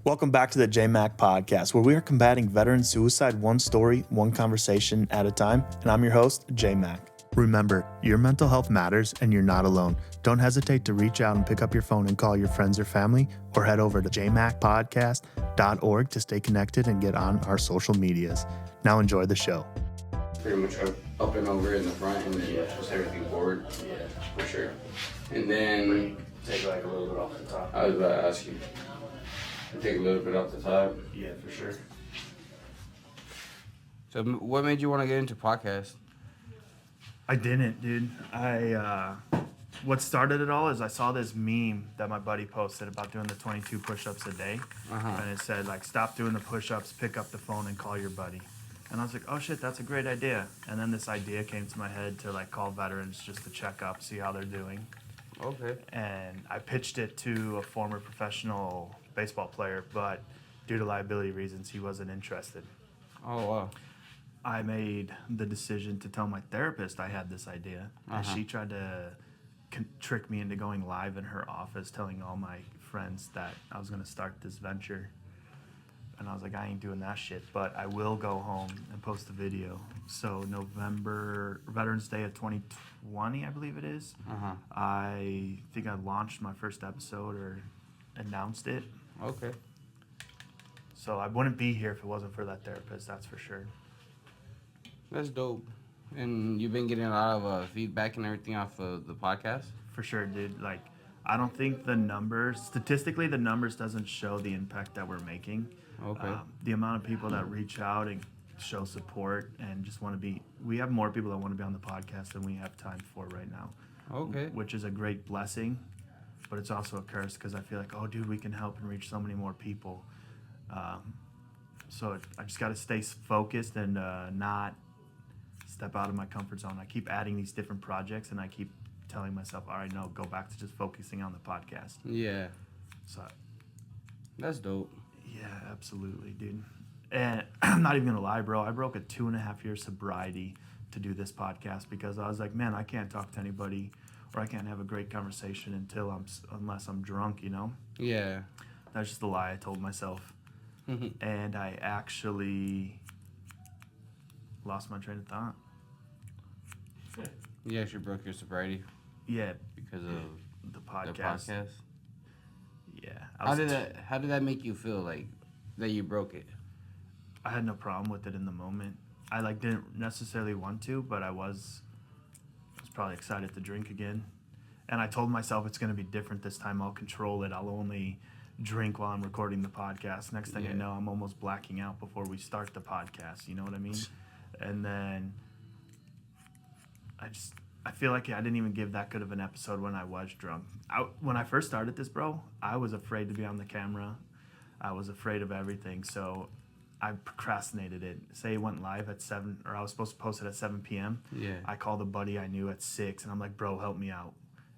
Welcome back to the JMac podcast, where we are combating veteran suicide one story, one conversation at a time. And I'm your host, JMac. Remember, your mental health matters and you're not alone. Don't hesitate to reach out and pick up your phone and call your friends or family, or head over to jmacpodcast.org to stay connected and get on our social medias. Now enjoy the show. Pretty much up and over in the front, and then just everything forward. Yeah, for sure. And then Take like a little bit off the top. I was about to ask you. Take a little bit off the top. Yeah, for sure. So, what made you want to get into podcast? I didn't, dude. What started it all is I saw this meme that my buddy posted about doing the 22 push-ups a day. And it said, like, stop doing the push-ups, pick up the phone, and call your buddy. And I was like, oh, shit, that's a great idea. And then this idea came to my head to, like, call veterans just to check up, see how they're doing. Okay. And I pitched it to a former professional baseball player, but due to liability reasons, he wasn't interested. Oh, wow. I made the decision to tell my therapist I had this idea, and she tried to trick me into going live in her office, telling all my friends that I was going to start this venture. And I was like, I ain't doing that shit, but I will go home and post a video. So November, Veterans Day of 2020, I believe it is. I think I launched my first episode or announced it. Okay. So I wouldn't be here if it wasn't for that therapist, that's for sure. That's dope. And you've been getting a lot of feedback and everything off of the podcast? For sure, dude. Like, I don't think the numbers, statistically, the numbers doesn't show the impact that we're making. Okay. The amount of people that reach out and show support and just want to be, we have more people that want to be on the podcast than we have time for right now. Okay. Which is a great blessing, but it's also a curse because I feel like, oh, dude, we can help and reach so many more people. So I just got to stay focused and not step out of my comfort zone. I keep adding these different projects and I keep telling myself, all right, no, go back to just focusing on the podcast. Yeah. So That's dope. yeah, absolutely, dude. And I'm not even gonna lie, bro. I broke a 2.5-year sobriety to do this podcast because I was like, man, I can't talk to anybody or I can't have a great conversation unless I'm drunk, you know? Yeah. That's just a lie I told myself. And I actually lost my train of thought. You actually broke your sobriety Yeah, because of the the podcast. podcast? Yeah. How did that make you feel, like, that you broke it? I had no problem with it in the moment. I didn't necessarily want to, but I was probably excited to drink again. And I told myself it's going to be different this time. I'll control it. I'll only drink while I'm recording the podcast. Next thing I know, I'm almost blacking out before we start the podcast. You know what I mean? And then I feel like I didn't even give that good of an episode when I was drunk. When I first started this, bro, I was afraid to be on the camera. I was afraid of everything. So I procrastinated it. Say it went live at 7, or I was supposed to post it at 7 p.m. Yeah. I called a buddy I knew at 6, and I'm like, bro, help me out.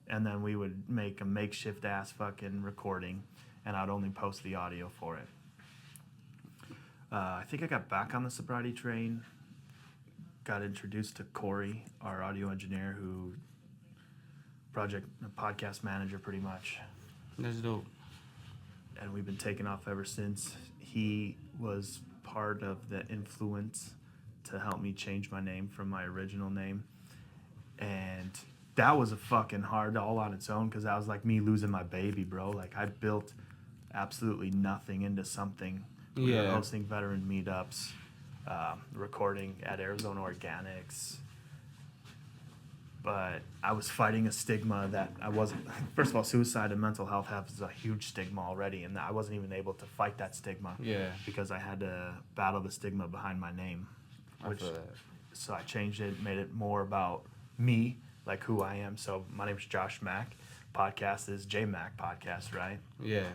And then we would make a makeshift ass fucking recording, and I'd only post the audio for it. I think I got back on the sobriety train, got introduced to Corey, our audio engineer, who podcast manager pretty much. That's dope. And we've been taking off ever since. He was part of the influence to help me change my name from my original name. And that was a fucking hard all on its own because that was like me losing my baby, bro. Like, I built absolutely nothing into something. We were hosting veteran meetups, recording at Arizona Organics. But I was fighting a stigma that I wasn't. First of all, suicide and mental health has a huge stigma already, and I wasn't even able to fight that stigma. Yeah. Because I had to battle the stigma behind my name. So I changed it, made it more about me, like who I am. So my name's Josh Mack. Podcast is J Mac Podcast, right? Yeah.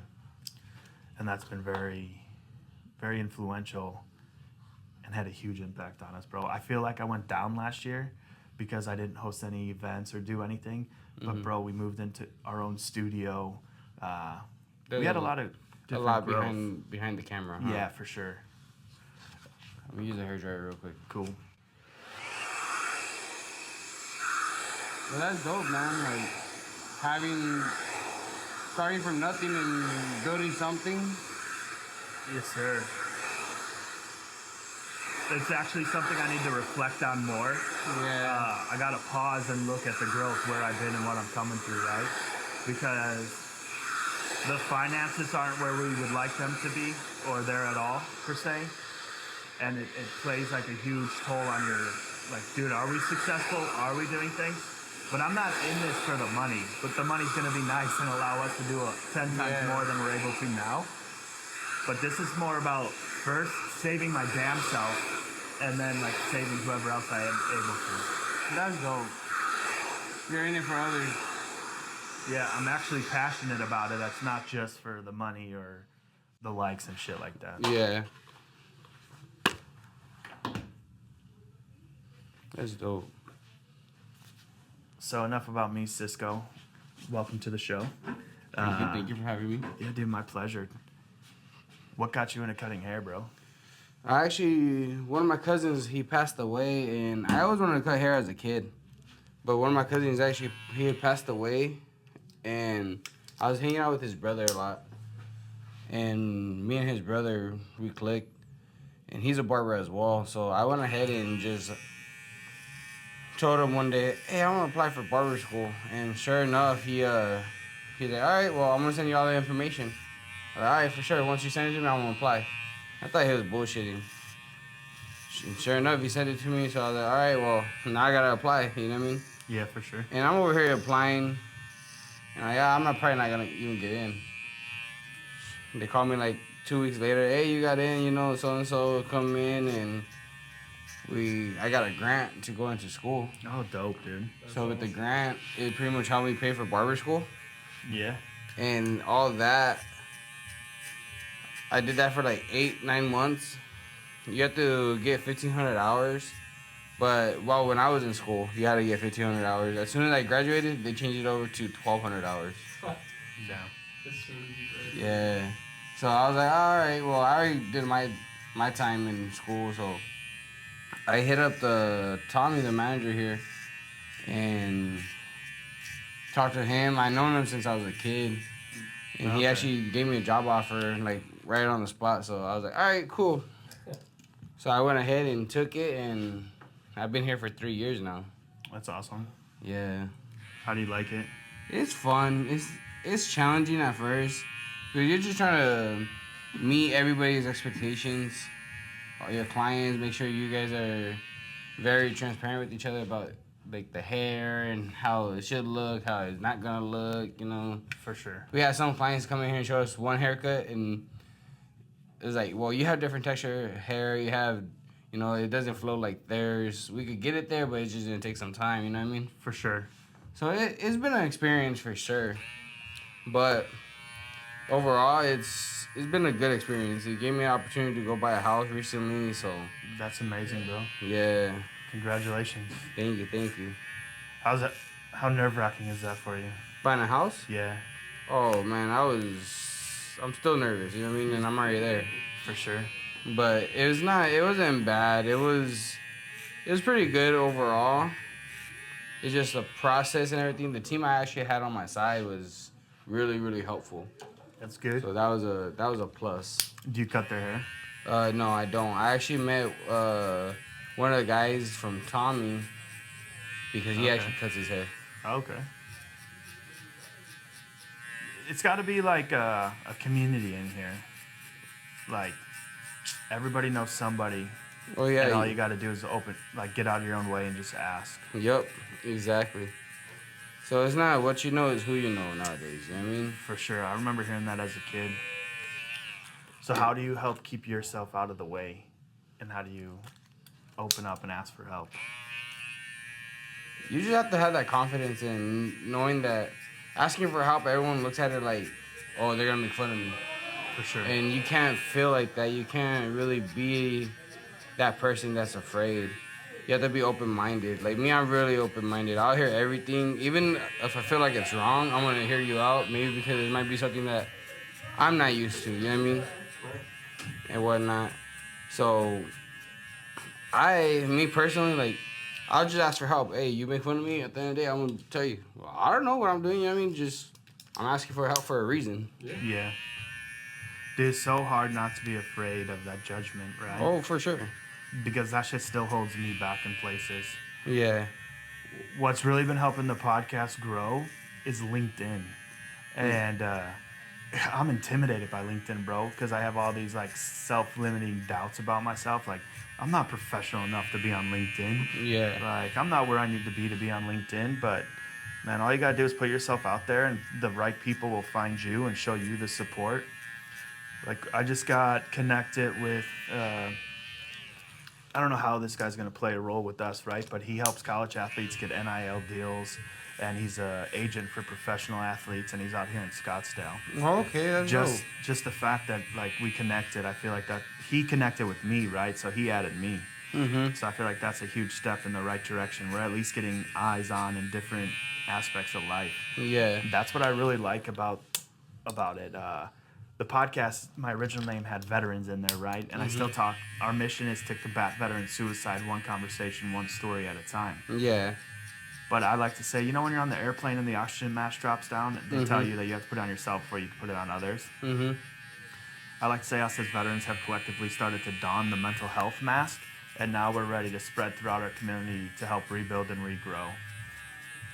And that's been very, very influential and had a huge impact on us, bro. I feel like I went down last year because I didn't host any events or do anything. But, bro, we moved into our own studio. We had a lot of different growth. behind the camera, huh? Yeah, for sure. Let me use a hairdryer real quick. Cool. Well, that's dope, man. Like, starting from nothing and building something. Yes, sir. It's actually something I need to reflect on more. Yeah. I gotta pause and look at the growth, where I've been and what I'm coming through, right? Because the finances aren't where we would like them to be, or there at all, per se. And it plays like a huge toll on your, like, dude, are we successful? Are we doing things? But I'm not in this for the money, but the money's gonna be nice and allow us to do 10 times more than we're able to now. But this is more about first saving my damn self and then like saving whoever else I am able to. That's dope. You're in it for others. Yeah, I'm actually passionate about it. That's not just for the money or the likes and shit like that. Yeah. That's dope. So enough about me, Cisco. Welcome to the show. Thank you for having me. Yeah, dude, my pleasure. What got you into cutting hair, bro? One of my cousins, he passed away, and I always wanted to cut hair as a kid. But one of my cousins, he had passed away, and I was hanging out with his brother a lot. And me and his brother, we clicked, and he's a barber as well. So I went ahead and just told him one day, hey, I want to apply for barber school. And sure enough, he's like, all right, well, I'm going to send you all the information. I was like, all right, for sure. Once you send it to me, I'm going to apply. I thought he was bullshitting. And sure enough, he sent it to me, so I was like, all right, well, now I got to apply, you know what I mean? Yeah, for sure. And I'm over here applying, and I'm probably not going to even get in. They called me like 2 weeks later, hey, you got in, you know, so-and-so come in, and I got a grant to go into school. Oh, dope, dude. So with the grant, it pretty much helped me pay for barber school. Yeah. And all that, I did that for like 8-9 months. You have to get 1,500 hours. But when I was in school, you had to get 1,500 hours. As soon as I graduated, they changed it over to 1,200 hours. Damn. That's really great. Yeah. So I was like, all right, well, I already did my time in school, so I hit up Tommy, the manager here, and talked to him. I known him since I was a kid, and he actually gave me a job offer, like, right on the spot. So I was like, all right, cool. So I went ahead and took it, and I've been here for 3 years now. That's awesome. Yeah. How do you like it? It's fun. It's challenging at first, because you're just trying to meet everybody's expectations, all your clients, make sure you guys are very transparent with each other about like the hair and how it should look, how it's not gonna look, you know. For sure. We had some clients come in here and show us one haircut, and it was like, well, you have different texture hair, you have, you know, it doesn't flow like theirs. We could get it there, but it's just gonna take some time, you know what I mean? For sure. So it's been an experience for sure, but overall, it's been a good experience. It gave me an opportunity to go buy a house recently, so That's amazing, bro. yeah. Congratulations. Thank you. How's that? How nerve-wracking is that for you? Buying a house? Yeah, Oh man, I'm still nervous, you know what I mean? And I'm already there. for sure. But it wasn't bad. It was pretty good overall. It's just the process and everything. The team I actually had on my side was really, really helpful. That's good. So that was a plus. Do you cut their hair? No, I don't. I actually met one of the guys from Tommy because he actually cuts his hair. Okay. It's got to be like a community in here. Like, everybody knows somebody. Oh yeah. And all you got to do is get out of your own way and just ask. Yep, exactly. So it's not what you know, it's who you know nowadays, you know what I mean? For sure. I remember hearing that as a kid. So how do you help keep yourself out of the way? And how do you open up and ask for help? You just have to have that confidence in knowing that asking for help, everyone looks at it like, oh, they're gonna make fun of me. For sure. And you can't feel like that. You can't really be that person that's afraid. You have to be open-minded. Like me, I'm really open-minded. I'll hear everything. Even if I feel like it's wrong, I'm gonna hear you out. Maybe because it might be something that I'm not used to, you know what I mean? And whatnot. So, me personally, like, I'll just ask for help. Hey, you make fun of me? At the end of the day, I'm gonna tell you, well, I don't know what I'm doing, you know what I mean? I'm asking for help for a reason. Yeah. Dude, it's so hard not to be afraid of that judgment, right? Oh, for sure. Because that shit still holds me back in places. Yeah. What's really been helping the podcast grow is LinkedIn. And I'm intimidated by LinkedIn, bro, because I have all these like self-limiting doubts about myself. Like, I'm not professional enough to be on LinkedIn. Yeah. Like, I'm not where I need to be on LinkedIn. But man, all you gotta do is put yourself out there, and the right people will find you and show you the support. Like, I just got connected with. I don't know how this guy's going to play a role with us, right? But he helps college athletes get NIL deals, and he's an agent for professional athletes, and he's out here in Scottsdale. Okay, that's Just the fact that like we connected, I feel like that he connected with me, right? So he added me. Mm-hmm. So I feel like that's a huge step in the right direction. We're at least getting eyes on in different aspects of life. Yeah. That's what I really like about it. The podcast, my original name had veterans in there, right? And I still talk. Our mission is to combat veteran suicide, one conversation, one story at a time. Yeah. But I like to say, when you're on the airplane and the oxygen mask drops down, they tell you that you have to put it on yourself before you can put it on others. Mm-hmm. I like to say us as veterans have collectively started to don the mental health mask, and now we're ready to spread throughout our community to help rebuild and regrow.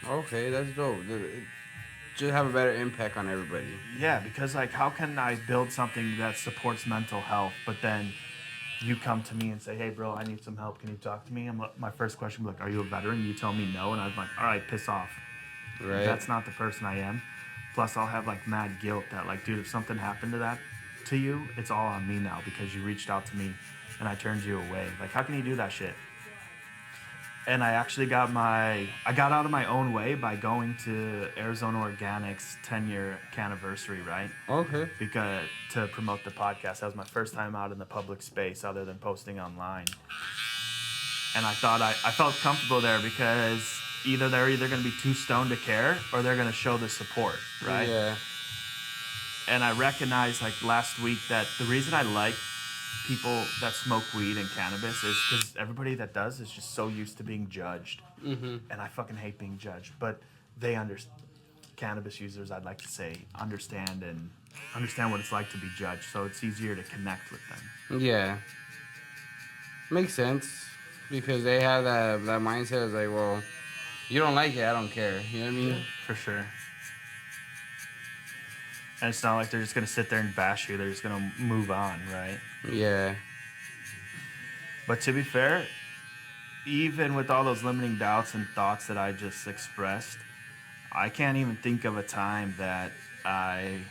Okay, that's dope. Just have a better impact on everybody. Yeah, because like, how can I build something that supports mental health, but then you come to me and say, hey, bro, I need some help. Can you talk to me? My first question will be like, are you a veteran? You tell me no, and I'm like, all right, piss off. Right. That's not the person I am. Plus, I'll have like mad guilt that like, dude, if something happened to you, it's all on me now because you reached out to me and I turned you away. Like, how can you do that shit? And I actually got out of my own way by going to Arizona Organic's 10-year anniversary, right? Okay. Because to promote the podcast. That was my first time out in the public space other than posting online. And I thought I felt comfortable there because they're either going to be too stoned to care or they're going to show the support, right? Yeah. And I recognized like last week that the reason I like people that smoke weed and cannabis is because everybody that does is just so used to being judged. Mm-hmm. And I fucking hate being judged. But they understand. Cannabis users, I'd like to say, understand what it's like to be judged. So it's easier to connect with them. Yeah. Makes sense. Because they have that mindset of like, well, you don't like it, I don't care. You know what I mean? For sure. And it's not like they're just going to sit there and bash you. They're just going to move on, right? Yeah. But to be fair, even with all those limiting doubts and thoughts that I just expressed, I can't even think of a time that I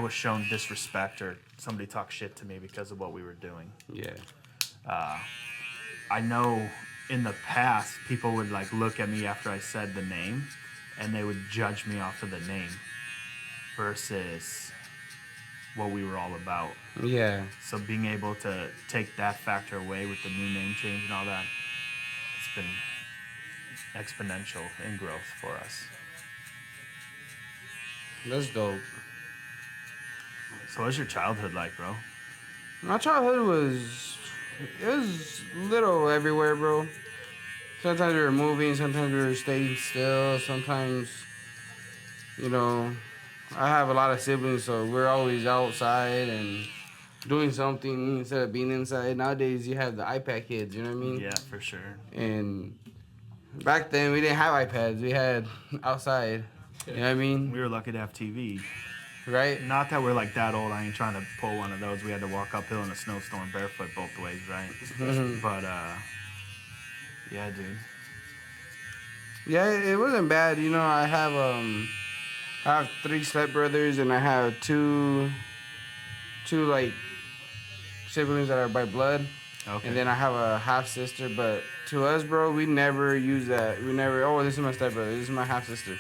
was shown disrespect or somebody talked shit to me because of what we were doing. Yeah. I know in the past, people would like look at me after I said the name and they would judge me off of the name versus what we were all about. Yeah. So being able to take that factor away with the new name change and all that, it's been exponential in growth for us. That's dope. So what's your childhood like, bro? My childhood was little everywhere, bro. Sometimes we were moving, sometimes we were staying still, sometimes, I have a lot of siblings, so we're always outside and doing something instead of being inside. Nowadays, you have the iPad kids, you know what I mean? Yeah, for sure. And back then, we didn't have iPads. We had outside, you know what I mean? We were lucky to have TV. Right? Not that we're like that old. I ain't trying to pull one of those. We had to walk uphill in a snowstorm barefoot both ways, right? But, yeah, dude. Yeah, it wasn't bad. I have 3 stepbrothers and I have two like siblings that are by blood. Okay. And then I have a half sister, but to us, bro, we never use that. We never, oh, this is my stepbrother, this is my half sister.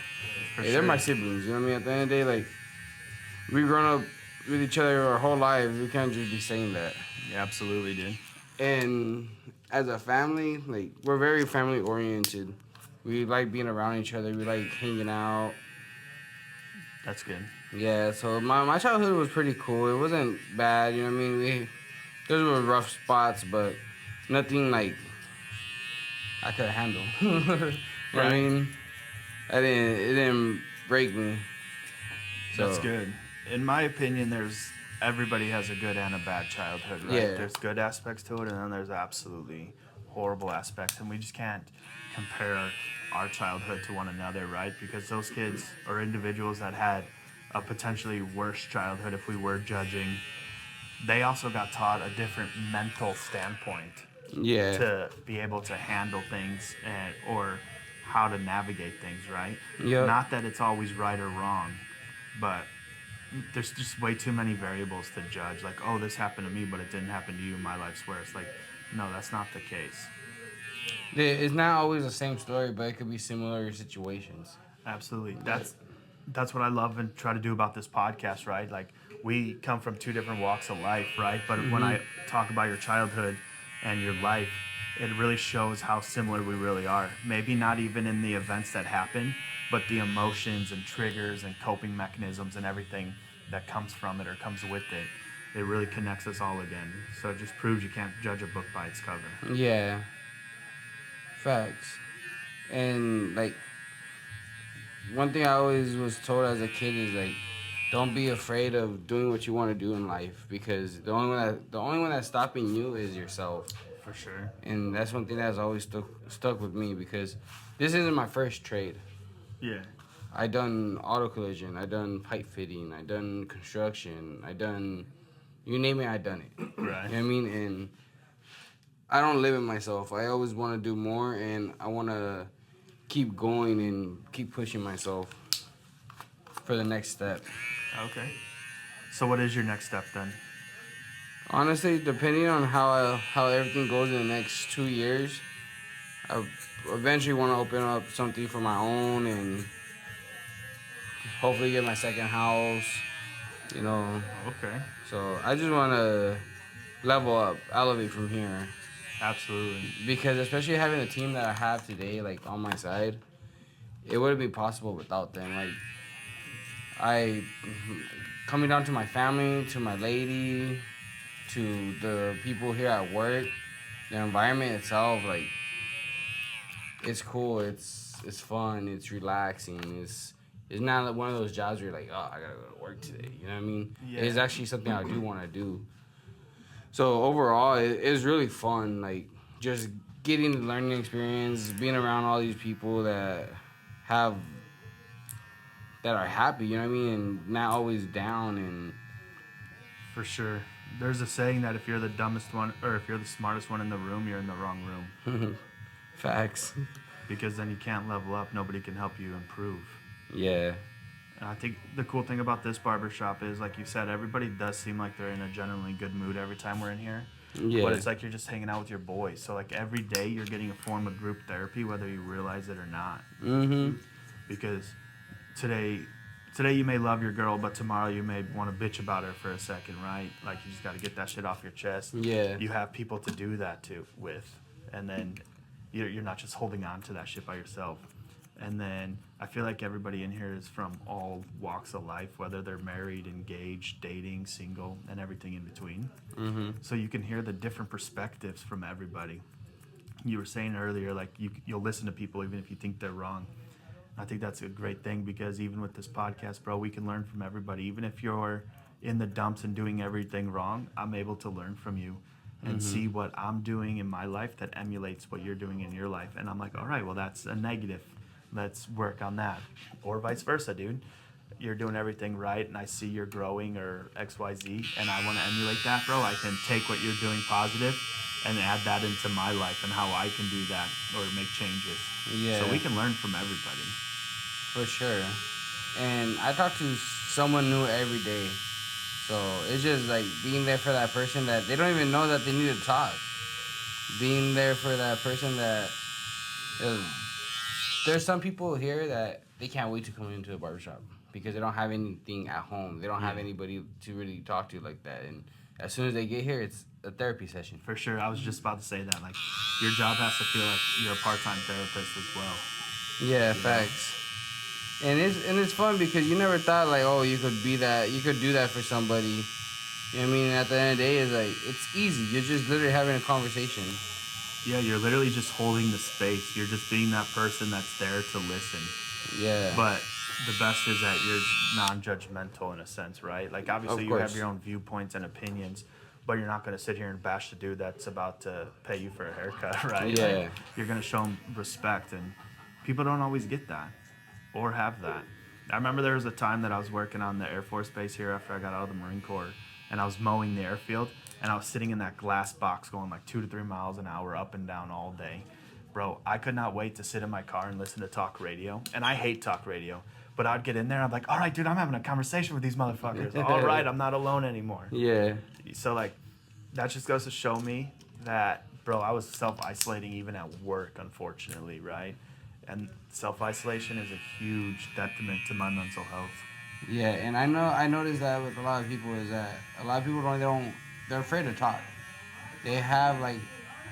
Hey, they're my siblings, you know what I mean? At the end of the day, like, we grown up with each other our whole lives. We can't just be saying that. Yeah, absolutely, dude. And as a family, like, we're very family oriented. We like being around each other. We like hanging out. That's good. Yeah, so my childhood was pretty cool. It wasn't bad, you know what I mean? There were rough spots, but nothing like I could handle. You know what I mean? It didn't break me. So. That's good. in my opinion, everybody has a good and a bad childhood, right? Yeah. There's good aspects to it, and then there's absolutely horrible aspects, and we just can't compare our childhood to one another, right? Because those kids or individuals that had a potentially worse childhood, if we were judging, they also got taught a different mental standpoint Yeah. to be able to handle things or how to navigate things, right? Yep. Not that it's always right or wrong, but there's just way too many variables to judge. Like, oh, this happened to me, but it didn't happen to you. My life's worse. Like, no, that's not the case. It's not always the same story, but it could be similar situations. Absolutely. That's what I love and try to do about this podcast, right? Like, we come from two different walks of life, right? But when I talk about your childhood and your life, it really shows how similar we really are. Maybe not even in the events that happen, but the emotions and triggers and coping mechanisms and everything that comes from it or comes with it. It really connects us all again. So it just proves you can't judge a book by its cover. Yeah. Facts. And like, one thing I always was told as a kid is like, don't be afraid of doing what you want to do in life, because the only one that's stopping you is yourself. For sure. And that's one thing that's always stuck with me, because this isn't my first trade. Yeah. I done auto collision, I done pipe fitting, I done construction, I done, you name it, I done it. Right. You know what I mean? And I don't limit myself. I always want to do more, and I want to keep going and keep pushing myself for the next step. Okay. So what is your next step then? Honestly, depending on how everything goes in the next 2 years, I eventually want to open up something for my own and hopefully get my second house, you know. Okay. So I just want to level up, elevate from here. Absolutely. Because especially having the team that I have today, like, on my side, it wouldn't be possible without them. Like, coming down to my family, to my lady, to the people here at work, the environment itself, like, it's cool, it's fun, it's relaxing, it's not one of those jobs where you're like, oh, I gotta go to work today, you know what I mean? Yeah. It's actually something I do want to do. So overall, it's really fun, like, just getting the learning experience, being around all these people that are happy, you know what I mean, and not always down. And For sure. There's a saying that if you're the dumbest one or if you're the smartest one in the room, you're in the wrong room. Facts. Because then you can't level up. Nobody can help you improve. Yeah. And I think the cool thing about this barbershop is, like you said, everybody does seem like they're in a genuinely good mood every time we're in here. Yeah. But it's like you're just hanging out with your boys. So, like, every day you're getting a form of group therapy, whether you realize it or not. Mm-hmm. Because today you may love your girl, but tomorrow you may want to bitch about her for a second, right? Like, you just got to get that shit off your chest. Yeah. You have people to do that with, and then you're not just holding on to that shit by yourself. And then I feel like everybody in here is from all walks of life, whether they're married, engaged, dating, single, and everything in between. Mm-hmm. So you can hear the different perspectives from everybody. You were saying earlier, like, you'll listen to people even if you think they're wrong. I think that's a great thing, because even with this podcast, bro, we can learn from everybody. Even if you're in the dumps and doing everything wrong, I'm able to learn from you and see what I'm doing in my life that emulates what you're doing in your life. And I'm like, all right, well, that's a negative. Let's work on that. Or vice versa, dude. You're doing everything right, and I see you're growing or XYZ, and I want to emulate that, bro. I can take what you're doing positive and add that into my life and how I can do that or make changes. Yeah. So we can learn from everybody. For sure. And I talk to someone new every day. So it's just like being there for that person that they don't even know that they need to talk. Being there for that person that there's some people here that they can't wait to come into a barbershop because they don't have anything at home. They don't have anybody to really talk to like that. And as soon as they get here, it's a therapy session. For sure. I was just about to say that. Like, your job has to feel like you're a part-time therapist as well. Yeah, facts. And it's fun because you never thought, like, oh, you could be that, you could do that for somebody. You know what I mean? At the end of the day, it's like, it's easy. You're just literally having a conversation. Yeah, you're literally just holding the space. You're just being that person that's there to listen. Yeah. But the best is that you're non-judgmental in a sense, right? Like obviously Of you have course. your own viewpoints and opinions, but you're not going to sit here and bash the dude that's about to pay you for a haircut, right? Yeah. Like, you're going to show him respect, and people don't always get that or have that. I remember there was a time that I was working on the Air Force Base here after I got out of the Marine Corps, and I was mowing the airfield, and I was sitting in that glass box going like 2 to 3 miles an hour up and down all day. Bro, I could not wait to sit in my car and listen to talk radio. And I hate talk radio. But I'd get in there and I'm like, all right, dude, I'm having a conversation with these motherfuckers. All right, I'm not alone anymore. Yeah. So, like, that just goes to show me that, bro, I was self-isolating even at work, unfortunately, right? And self-isolation is a huge detriment to my mental health. Yeah, and I noticed that with a lot of people is that a lot of people they're afraid to talk. They have like,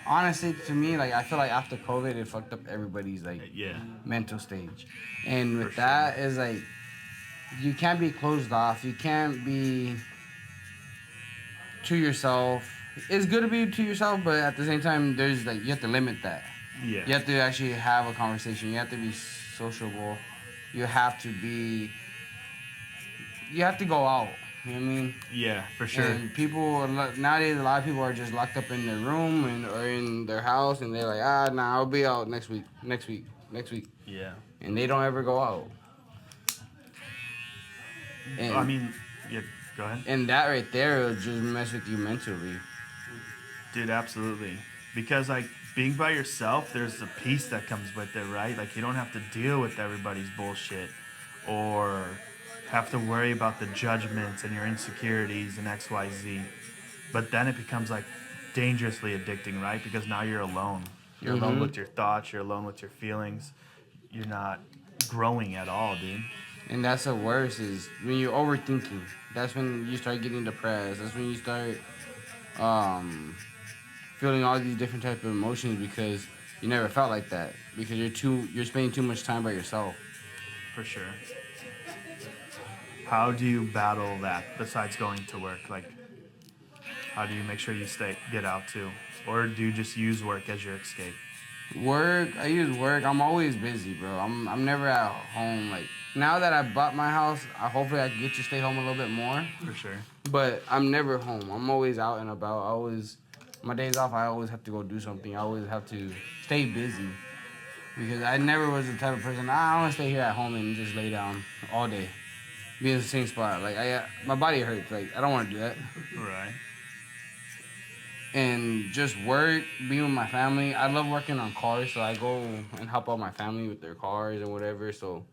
honestly, to me, like I feel like after COVID, it fucked up everybody's like Yeah, mental stage, and with For sure. that is like, you can't be closed off. You can't be to yourself. It's good to be to yourself, but at the same time, there's like you have to limit that. yeah. You have to actually have a conversation. You have to be sociable. You have to be. You have to go out. You know what I mean? Yeah, for sure. And people nowadays, a lot of people are just locked up in their room or in their house, and they're like, nah, I'll be out next week, Yeah. and they don't ever go out. And, I mean, yeah, go ahead. and that right there will just mess with you mentally. Dude, absolutely. Because like being by yourself, there's a peace that comes with it, right? Like you don't have to deal with everybody's bullshit or have to worry about the judgments and your insecurities and XYZ. But then it becomes like dangerously addicting, right? Because now you're alone. You're alone with your thoughts, you're alone with your feelings. You're not growing at all, dude. And that's the worst is when you're overthinking. That's when you start getting depressed. That's when you start feeling all these different types of emotions because you never felt like that because you're spending too much time by yourself. For sure. How do you battle that besides going to work? Like, how do you make sure you get out too? Or do you just use work as your escape? I use work. I'm always busy, bro. I'm never at home. Like now that I bought my house, hopefully I can get to stay home a little bit more. For sure. But I'm never home. I'm always out and about. My days off, I always have to go do something. I always have to stay busy because I never was the type of person. I want to stay here at home and just lay down all day, be in the same spot. Like my body hurts. Like I don't want to do that. Right. And just work, being with my family. I love working on cars, so I go and help out my family with their cars and whatever. So,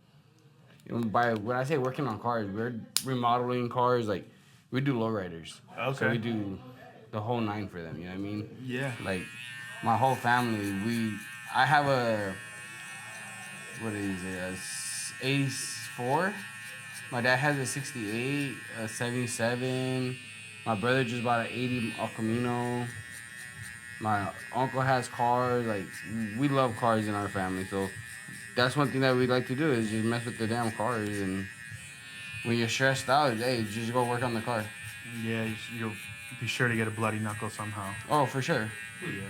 when I say working on cars, we're remodeling cars. Like, we do lowriders. Okay. So we do the whole nine for them. You know what I mean? Yeah. Like, my whole family. I have what is it? A Ace 4. My dad has a 68, a 77. My brother just bought an 80 El Camino. My uncle has cars. Like, we love cars in our family. So that's one thing that we like to do is just mess with the damn cars. And when you're stressed out, hey, just go work on the car. Yeah, you'll be sure to get a bloody knuckle somehow. Oh, for sure. Yeah.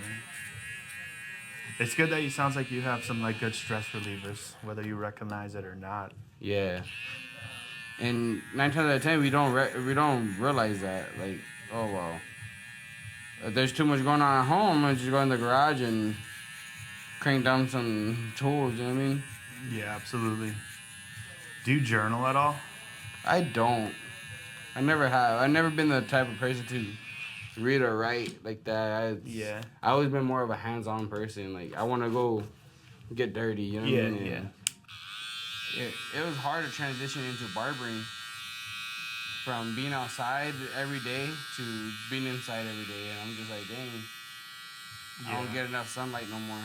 It's good that sounds like you have some like good stress relievers, whether you recognize it or not. Yeah. And 9 times out of 10, we don't realize that. Like, oh well, if there's too much going on at home, I just go in the garage and crank down some tools. You know what I mean? Yeah, absolutely. Do you journal at all? I don't. I never have. I've never been the type of person to read or write like that. Yeah. I always been more of a hands-on person. Like I want to go get dirty. You know what I mean? Yeah. It was hard to transition into barbering from being outside every day to being inside every day. And I'm just like, dang, I don't get enough sunlight no more.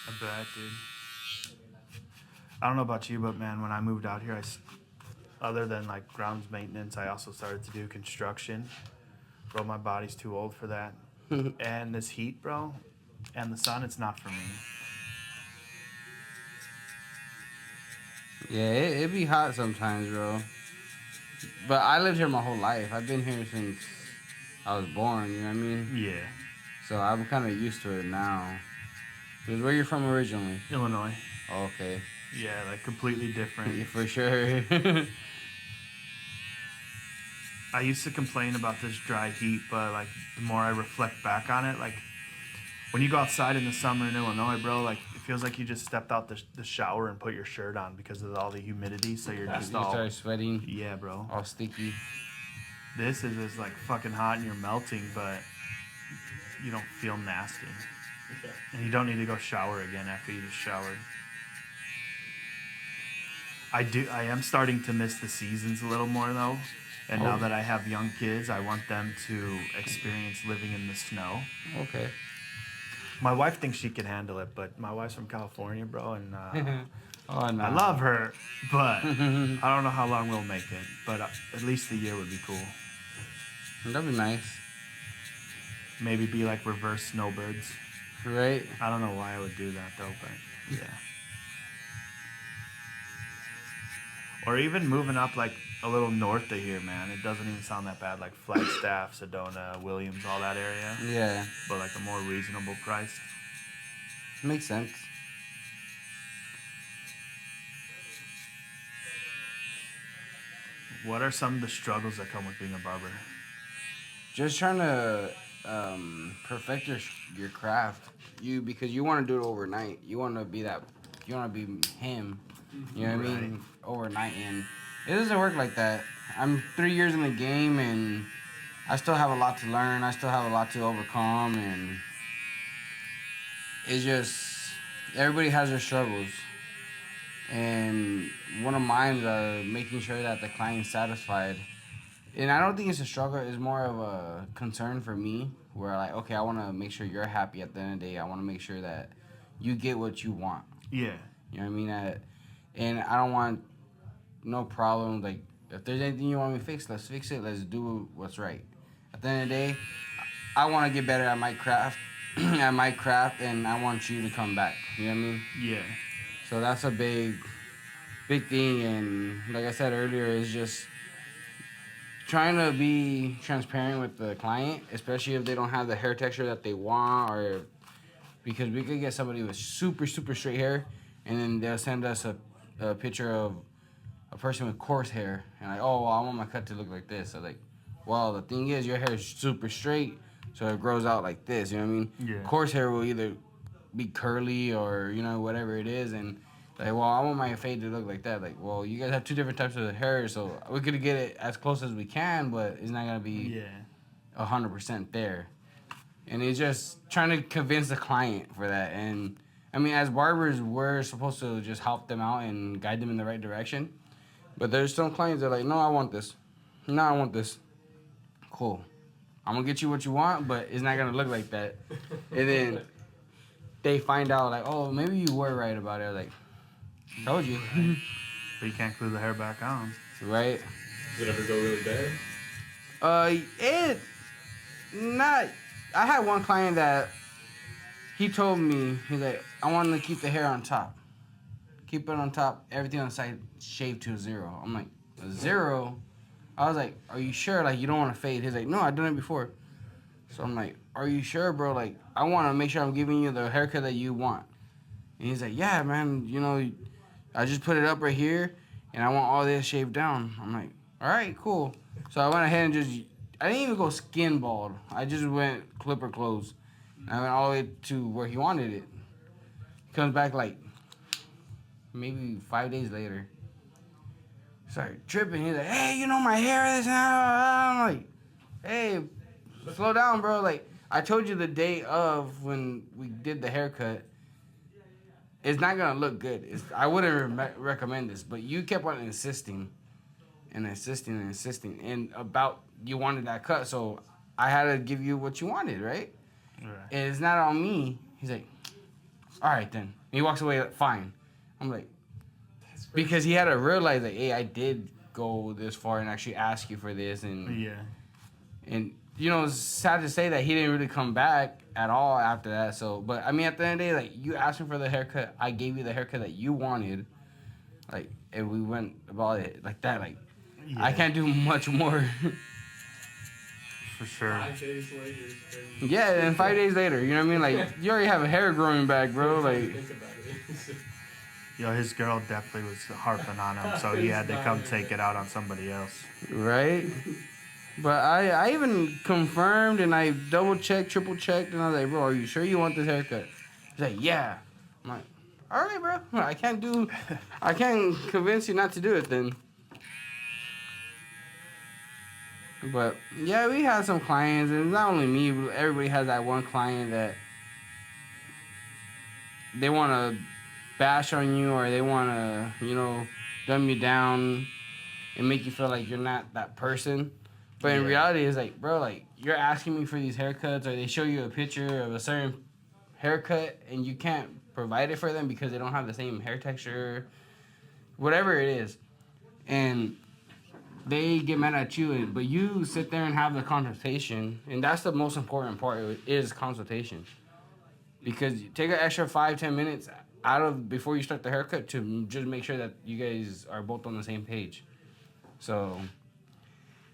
I bet, dude. I don't know about you, but man, when I moved out here, other than like grounds maintenance, I also started to do construction. Bro, my body's too old for that. And this heat, bro, and the sun, it's not for me. Yeah, it be hot sometimes, bro. But I lived here my whole life. I've been here since I was born, you know what I mean? Yeah. So I'm kind of used to it now. Because where you from originally? Illinois. Oh, okay. Yeah, like completely different. Yeah, for sure. I used to complain about this dry heat, but like the more I reflect back on it, like when you go outside in the summer in Illinois, bro, like it feels like you just stepped out the shower and put your shirt on because of all the humidity. So you're just You all start sweating, yeah, bro. all sticky. This is just like fucking hot and you're melting, but you don't feel nasty, Okay. and you don't need to go shower again after you just showered. I am starting to miss the seasons a little more though. And now that I have young kids, I want them to experience living in the snow. Okay. My wife thinks she can handle it, but my wife's from California, bro, and Oh no. I love her, but I don't know how long we'll make it. But at least a year would be cool. That'd be nice, Maybe be like reverse snowbirds. right? I don't know why I would do that though, but yeah. Or even moving up like a little north of here, man. It doesn't even sound that bad. Like Flagstaff, Sedona, Williams, all that area. Yeah, But like a more reasonable price. makes sense. What are some of the struggles that come with being a barber? Just trying to perfect your craft. Because you want to do it overnight. You want to be that. You want to be him. You know what I mean? Overnight, and it doesn't work like that. I'm 3 years in the game, and I still have a lot to learn. I still have a lot to overcome, and it's just everybody has their struggles. And one of mine is making sure that the client's satisfied. And I don't think it's a struggle. It's more of a concern for me, where like, okay, I want to make sure you're happy at the end of the day. I want to make sure that you get what you want. Yeah. You know what I mean? And I don't want no problem. Like, if there's anything you want me to fix, let's fix it. Let's do what's right. At the end of the day, I want to get better at my craft, and I want you to come back. You know what I mean? Yeah. So that's a big thing. And like I said earlier, it's just trying to be transparent with the client, especially if they don't have the hair texture that they want, or because we could get somebody with super straight hair, and then they'll send us a picture of a person with coarse hair, and like, oh, well, I want my cut to look like this. So like, well, the thing is, your hair is super straight, so it grows out like this. You know what I mean? Yeah. Coarse hair will either be curly or whatever it is, and like, well, I want my fade to look like that. Like, well, you guys have two different types of hair, so we could get it as close as we can, but it's not gonna be 100% there. And it's just trying to convince the client for that. And I mean, as barbers, we're supposed to just help them out and guide them in the right direction. But there's some clients that are like, no, I want this. No, I want this. Cool. I'm gonna get you what you want, but it's not gonna look like that. And then they find out like, oh, maybe you were right about it. Like, told you. But you can't glue the hair back on. Right? Does it ever go really bad? I had one client that he told me, he's like, I want to keep the hair on top. Keep it on top, everything on the side shaved to a 0. I'm like, a 0? I was like, are you sure? Like, you don't want to fade? He's like, no, I've done it before. So I'm like, are you sure, bro? Like, I want to make sure I'm giving you the haircut that you want. And he's like, yeah, man, I just put it up right here, and I want all this shaved down. I'm like, all right, cool. So I went ahead and I didn't even go skin bald. I just went clipper close. And I went all the way to where he wanted it. He comes back like maybe 5 days later. Started tripping. He's like, hey, my hair is now. I'm like, hey, slow down, bro. Like, I told you the day of when we did the haircut, it's not going to look good. I wouldn't recommend this, but you kept on insisting and about you wanted that cut, so I had to give you what you wanted, right? Right. And it's not on me. He's like, all right then. And he walks away like, fine. I'm like, because he had to realize like, hey, I did go this far and actually ask you for this, and it's sad to say that he didn't really come back at all after that. So, but I mean, at the end of the day, like, you asked me for the haircut, I gave you the haircut that you wanted, like, and we went about it like that. Like, I can't do much more. For sure. 5 days later. It's crazy. Yeah, and 5 days later, you know what I mean? Like, you already have a hair growing back, bro. Like, Think about it. his girl definitely was harping on him, so he had to come take it out on somebody else. Right? But I even confirmed and I double checked, triple checked, and I was like, bro, are you sure you want this haircut? He's like, yeah. I'm like, all right, bro. I can't convince you not to do it then. But yeah, we had some clients, and not only me, but everybody has that one client that they want to bash on you or they want to, dumb you down and make you feel like you're not that person. But in reality, it's like, bro, like, you're asking me for these haircuts, or they show you a picture of a certain haircut and you can't provide it for them because they don't have the same hair texture, whatever it is. And they get mad at you, but you sit there and have the consultation, and that's the most important part, is consultation. Because you take an extra 5-10 minutes out of before you start the haircut to just make sure that you guys are both on the same page. So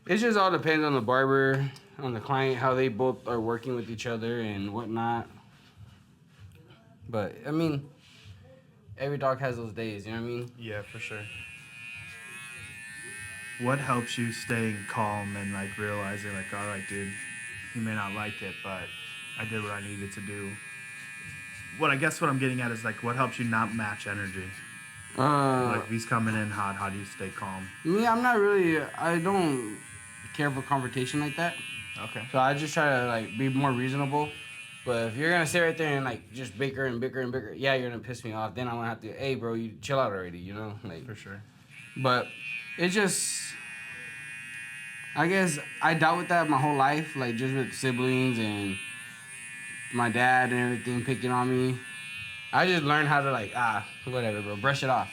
it just all depends on the barber, on the client, how they both are working with each other and whatnot. But I mean, every dog has those days, you know what I mean? Yeah, for sure. What helps you staying calm and like realizing like, all right, dude, you may not like it, but I did what I needed to do. What I'm getting at is like, what helps you not match energy? Like if he's coming in hot, how do you stay calm? Me, I don't care for confrontation like that. Okay. So I just try to like be more reasonable. But if you're gonna sit right there and like just bicker and bicker and bicker, yeah, you're gonna piss me off. Then I'm gonna have to, hey, bro, you chill out already, like. For sure. But it's just, I guess I dealt with that my whole life, like just with siblings and my dad and everything picking on me. I just learned how to like, whatever, bro, brush it off.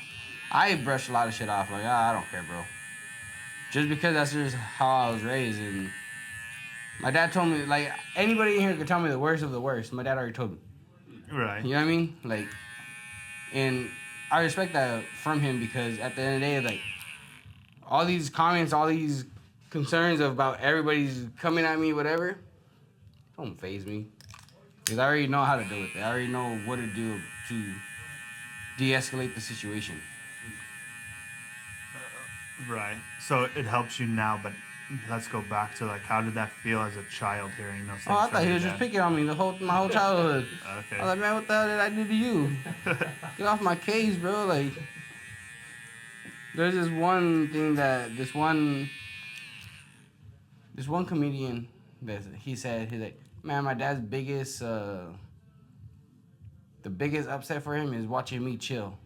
I brush a lot of shit off, like, I don't care, bro. Just because that's just how I was raised. And my dad told me, like, anybody in here could tell me the worst of the worst. My dad already told me. Right. You know what I mean? Like, and I respect that from him, because at the end of the day, like, all these comments, all these concerns about everybody's coming at me, whatever, don't faze me. Because I already know how to deal with it. I already know what to do to de-escalate the situation. Right. So it helps you now, but let's go back to like, how did that feel as a child hearing those things? Oh, I thought from he your was just dad? picking on me my whole childhood. Okay. I was like, man, what the hell did I do to you? Get off my case, bro. Like, there's this one thing that this one comedian that he's like, man, my dad's the biggest upset for him is watching me chill.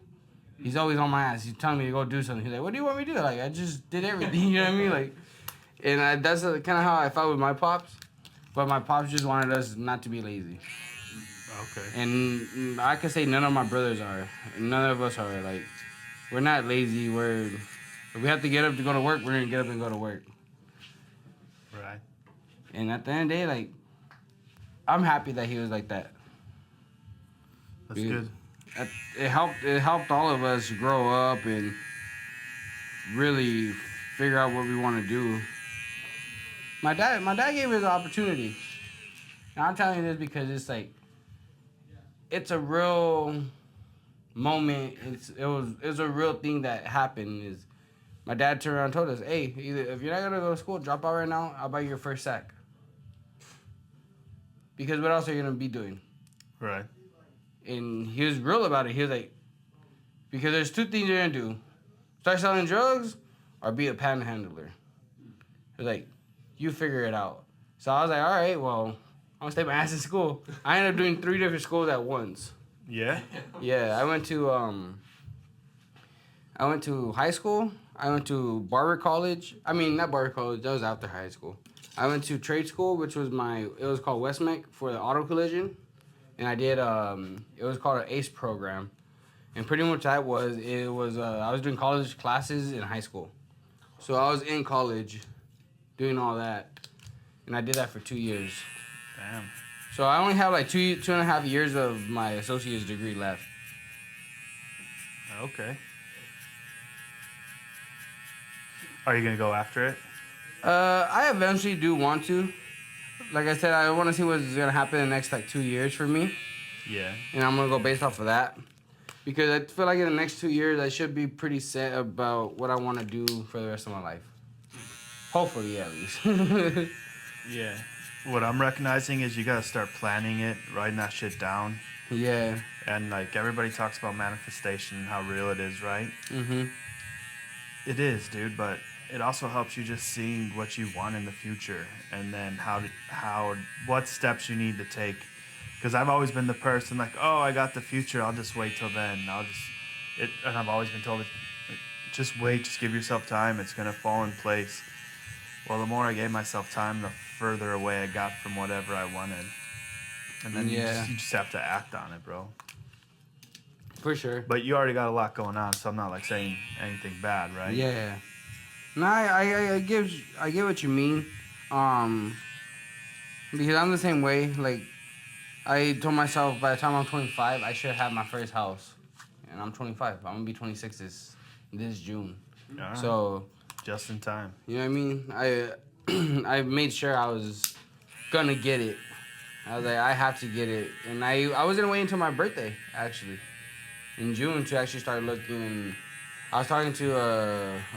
He's always on my ass. He's telling me to go do something. He's like, what do you want me to do? Like, I just did everything, you know what I mean? Like, and that's kind of how I felt with my pops. But my pops just wanted us not to be lazy. Okay. And I can say none of my brothers are. None of us are. Like, we're not lazy. If we have to get up to go to work, we're going to get up and go to work. Right. And at the end of the day, like, I'm happy that he was like that. That's good. It helped all of us grow up and really figure out what we want to do. My dad gave us the opportunity. And I'm telling you this because it's like, it's a real moment. It was a real thing that happened. Is my dad turned around and told us, hey, either if you're not gonna go to school, drop out right now, I'll buy you your first sack. Because what else are you gonna be doing? Right. And he was real about it. He was like, because there's two things you're gonna do: start selling drugs or be a panhandler. He was like, you figure it out. So I was like, all right, well, I'm gonna stay my ass in school. I ended up doing 3 different schools at once. Yeah. Yeah, I went to high school. I went to barber college. I mean, not barber college. That was after high school. I went to trade school, which was it was called Westmec for the auto collision. And I did, it was called an ACE program. And pretty much I was doing college classes in high school. So I was in college doing all that. And I did that for 2 years. Damn. So I only have like 2.5 years of my associate's degree left. Okay. Are you gonna go after it? I eventually do want to. Like I said, I want to see what's gonna happen in the next like 2 years for me. Yeah. And I'm gonna go based off of that. Because I feel like in the next 2 years, I should be pretty set about what I want to do for the rest of my life. Hopefully, at least. Yeah. What I'm recognizing is you gotta start planning it, writing that shit down. Yeah. And like everybody talks about manifestation and how real it is, right? Mm-hmm. It is, dude, but it also helps you just seeing what you want in the future and then what steps you need to take. Because I've always been the person like, oh, I got the future, I'll just wait till then. And I've always been told, just wait, just give yourself time, it's gonna fall in place. Well, the more I gave myself time, the further away I got from whatever I wanted. And then you just have to act on it, bro. For sure. But you already got a lot going on, so I'm not like saying anything bad, right? Yeah. No, I get what you mean. Because I'm the same way. Like, I told myself by the time I'm 25, I should have my first house. And I'm 25. I'm gonna be 26 this June. All right. So Just in time. you know what I mean? I made sure I was gonna get it. I was like, I have to get it. And I was gonna wait until my birthday, actually. In June to actually start looking. And I was talking to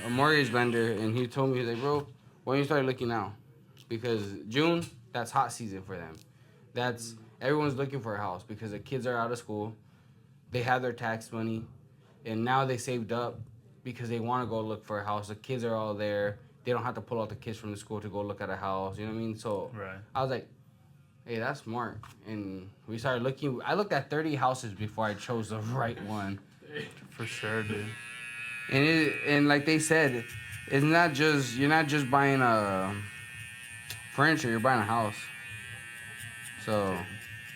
a mortgage lender, and he told me, he's like, bro, why don't you start looking now? Because June, that's hot season for them. That's everyone's looking for a house because the kids are out of school. They have their tax money, and now they saved up because they want to go look for a house. The kids are all there. They don't have to pull out the kids from the school to go look at a house. You know what I mean? So Right. I was like, hey, that's smart. And we started looking. I looked at 30 houses before I chose the right one. For sure, dude. And like they said, it's not just you're not just buying a furniture, you're buying a house. So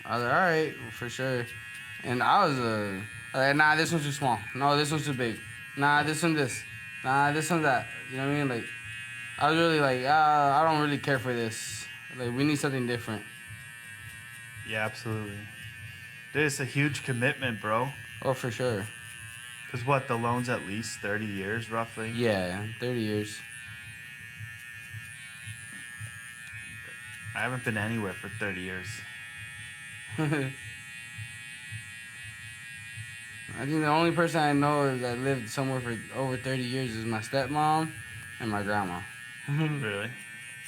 I was like, all right, for sure. And I was like, nah, this one's too small. No, this one's too big. Nah, this one this. Nah, this one's that. You know what I mean? Like, I was really like, I don't really care for this. Like, we need something different. Yeah, absolutely. Dude, it's a huge commitment, bro. Oh, for sure. Because what, the loan's at least 30 years, roughly? Yeah, 30 years. I haven't been anywhere for 30 years. I think the only person I know that lived somewhere for over 30 years is my stepmom and my grandma. Really?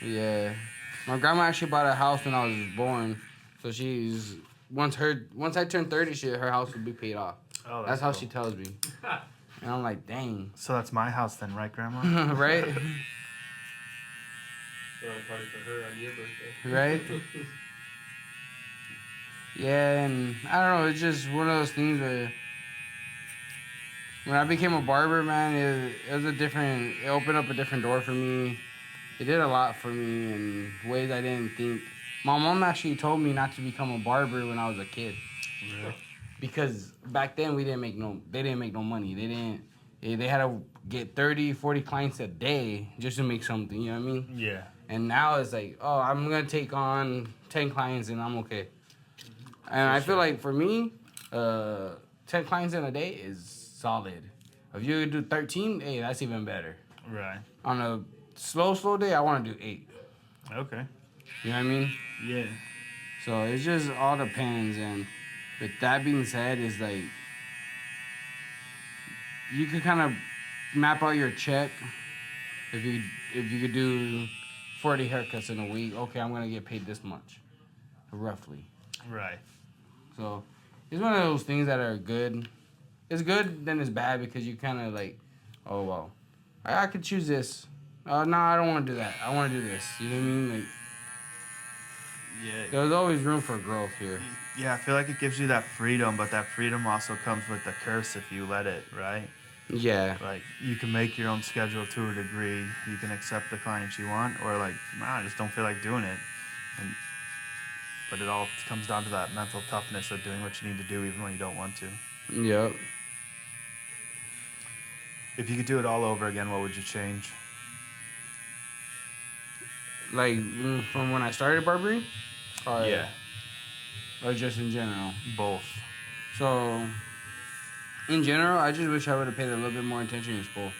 Yeah. My grandma actually bought a house when I was born. So she's once I turned 30, her house would be paid off. Oh, That's how cool. she tells me. And I'm like, dang. So that's my house then, right, Grandma? Right? Throw a party for her on your birthday. Right? Yeah, and I don't know, it's just one of those things where when I became a barber, man, it was it opened up a different door for me. It did a lot for me in ways I didn't think. My mom actually told me not to become a barber when I was a kid. Really? Because back then they didn't make no money. They had to get 30, 40 clients a day just to make something, you know what I mean? Yeah. And now it's like, oh, I'm going to take on 10 clients and I'm okay. And I feel like for me, 10 clients in a day is solid. If you do 13, hey, that's even better. Right. On a slow day, I want to do 8. Okay. You know what I mean? Yeah. So it just all depends. And with that being said, is like, you could kind of map out your check. If you could do 40 haircuts in a week, okay, I'm gonna get paid this much, roughly. Right. So it's one of those things that are good. It's good, then it's bad because you kind of like, oh well, I could choose this. No, I don't want to do that. I want to do this. You know what I mean? Like, Yeah. there's always room for growth here. Yeah, I feel like it gives you that freedom, but that freedom also comes with the curse if you let it, right? Yeah. Like, you can make your own schedule to a degree. You can accept the clients you want, or like, nah, I just don't feel like doing it. But it all comes down to that mental toughness of doing what you need to do even when you don't want to. Yep. If you could do it all over again, what would you change? Like, from when I started barbering? Or, Yeah, Or just in general? both. So, in general, I just wish I would have paid a little bit more attention in school.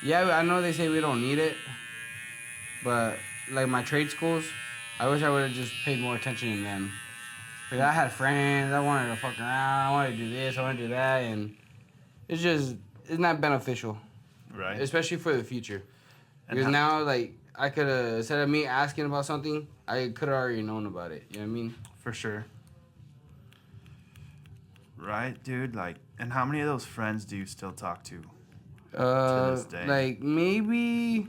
Yeah, I know they say we don't need it, but like my trade schools, I wish I would have just paid more attention in them. Cause I had friends, I wanted to fuck around, I wanted to do this, I wanted to do that, and it's not beneficial, Right. especially for the future. And Because now, like, I could have, instead of me asking about something, I could have already known about it. You know what I mean? For sure. Right, dude? Like, and how many of those friends do you still talk to? This day. Like, maybe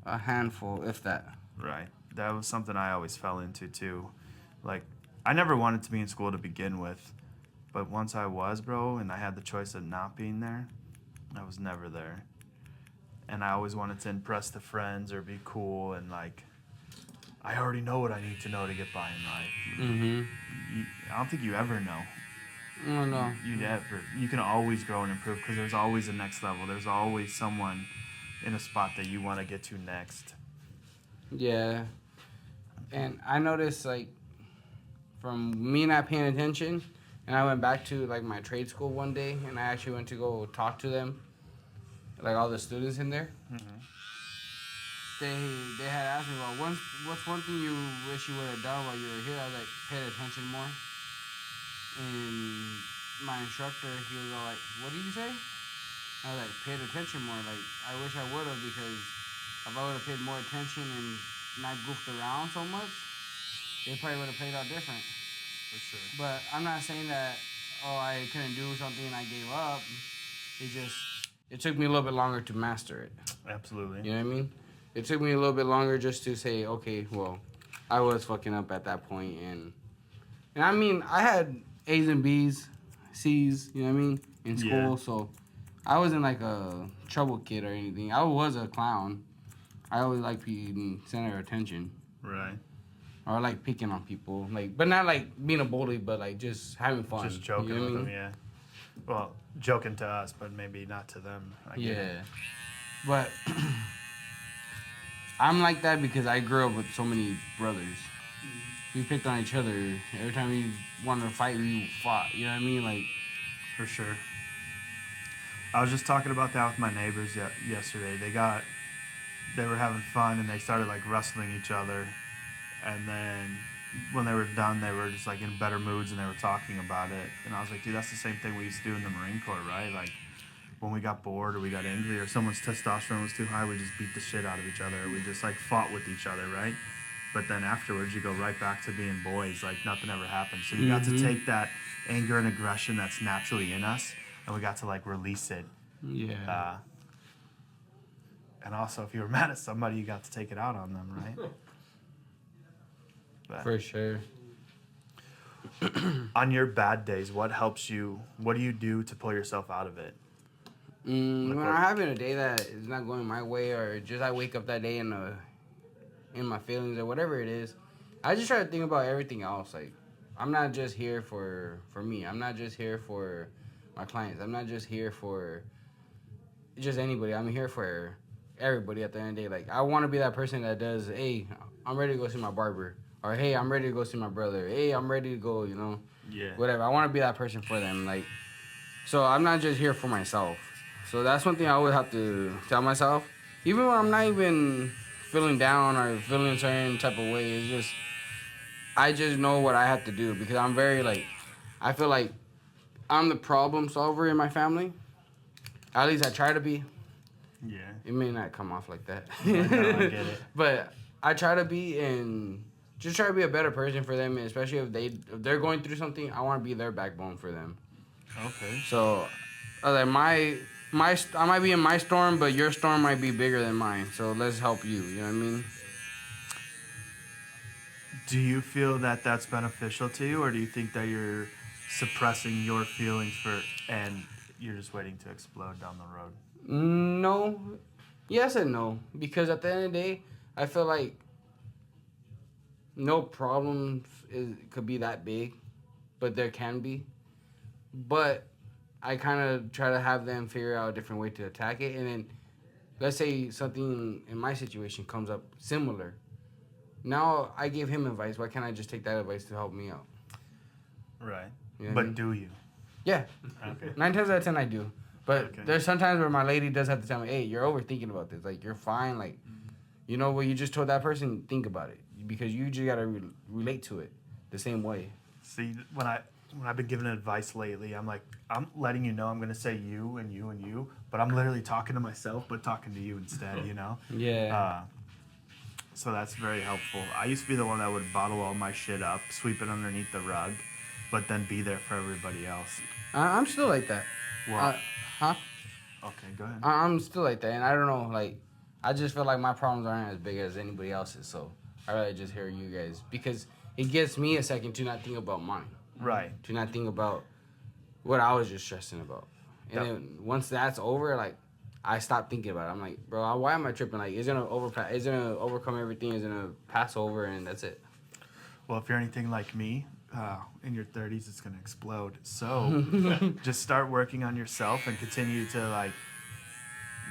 a handful, if that. Right. That was something I always fell into, too. Like, I never wanted to be in school to begin with. But once I was, bro, and I had the choice of not being there, I was never there. And I always wanted to impress the friends or be cool, and like, I already know what I need to know to get by in life. Mm-hmm. I don't think you ever know. Oh, no. You can always grow and improve because there's always a next level. There's always someone in a spot that you want to get to next. Yeah. And I noticed, like, from me not paying attention, and I went back to, like, my trade school one day, and I actually went to go talk to them, like, all the students in there. Mm-hmm. They had asked me, well, what's one thing you wish you would have done while you were here? I was like, paid attention more. And my instructor, he was all like, what did you say? I was like, paid attention more. Like, I wish I would have, because if I would have paid more attention and not goofed around so much, they probably would have played out different. For sure. But I'm not saying that, I couldn't do something and I gave up. It took me a little bit longer to master it. Absolutely. You know what I mean? It took me a little bit longer just to say, okay, well, I was fucking up at that point, and I mean, I had A's and B's, C's, you know what I mean, in school, Yeah. so I wasn't like a trouble kid or anything. I was a clown. I always liked being center of attention. Right. Or I like picking on people, like, but not like being a bully, but like just having fun. Just joking you know with what I them, mean? yeah. Well, joking to us, but maybe not to them. I get it. Yeah. But I'm like that because I grew up with so many brothers. We picked on each other. Every time we wanted to fight, we fought. You know what I mean? Like, For sure. I was just talking about that with my neighbors yesterday. They were having fun and they started like wrestling each other. And then when they were done, they were just like in better moods and they were talking about it. And I was like, dude, that's the same thing we used to do in the Marine Corps, right? Like when we got bored or we got angry or someone's testosterone was too high, we just beat the shit out of each other. We just like fought with each other, right? But then afterwards, you go right back to being boys, like nothing ever happened. So you got to take that anger and aggression that's naturally in us, and we got to like release it. yeah. And also, if you were mad at somebody, you got to take it out on them, right? But For sure. on your bad days, what helps you? What do you do to pull yourself out of it? When I'm having a day that is not going my way, or just I wake up that day in my feelings or whatever it is, I just try to think about everything else. Like, I'm not just here for me. I'm not just here for my clients. I'm not just here for just anybody. I'm here for everybody at the end of the day. Like, I want to be that person that does, hey, I'm ready to go see my barber. Or, hey, I'm ready to go see my brother. Hey, I'm ready to go, you know, Yeah. whatever. I want to be that person for them. Like, so I'm not just here for myself. So that's one thing I always have to tell myself. Even when I'm not even feeling down or feeling a certain type of way, it's just, I just know what I have to do because I'm very, like, I feel like I'm the problem solver in my family. At least I try to be. Yeah. It may not come off like that. No, I get it. But I try to be, and just try to be a better person for them, and especially if they're going through something, I want to be their backbone for them. Okay. So, like I might be in my storm, but your storm might be bigger than mine. So let's help you. You know what I mean? Do you feel that that's beneficial to you, or do you think that you're suppressing your feelings and you're just waiting to explode down the road? No. Yes and no. Because at the end of the day, I feel like no problem could be that big, but there can be. But I kind of try to have them figure out a different way to attack it. And then let's say something in my situation comes up similar. Now I gave him advice. Why can't I just take that advice to help me out? Right. You know what I But mean? do you? Yeah. Okay. 9 times out of 10 I do. But Okay. there's sometimes where my lady does have to tell me, hey, you're overthinking about this. Like, you're fine. Like, you know what you just told that person? Think about it. Because you just got to relate to it the same way. See, when I've been giving advice lately, I'm like, I'm letting you know I'm gonna say you and you and you, but I'm literally talking to myself, but talking to you instead, you know? Yeah. So that's very helpful. I used to be the one that would bottle all my shit up, sweep it underneath the rug, but then be there for everybody else. I'm still like that. Well, Huh? okay, go ahead. I'm still like that, and I don't know, like, I just feel like my problems aren't as big as anybody else's, so I rather just hear you guys, because it gives me a second to not think about mine, Right. to not think about what I was just stressing about. And then once that's over, like, I stop thinking about it. I'm like, bro, why am I tripping? Like, it's gonna overcome everything, it's gonna pass over, and that's it. Well, if you're anything like me, in your 30s, it's going to explode. So just start working on yourself and continue to, like,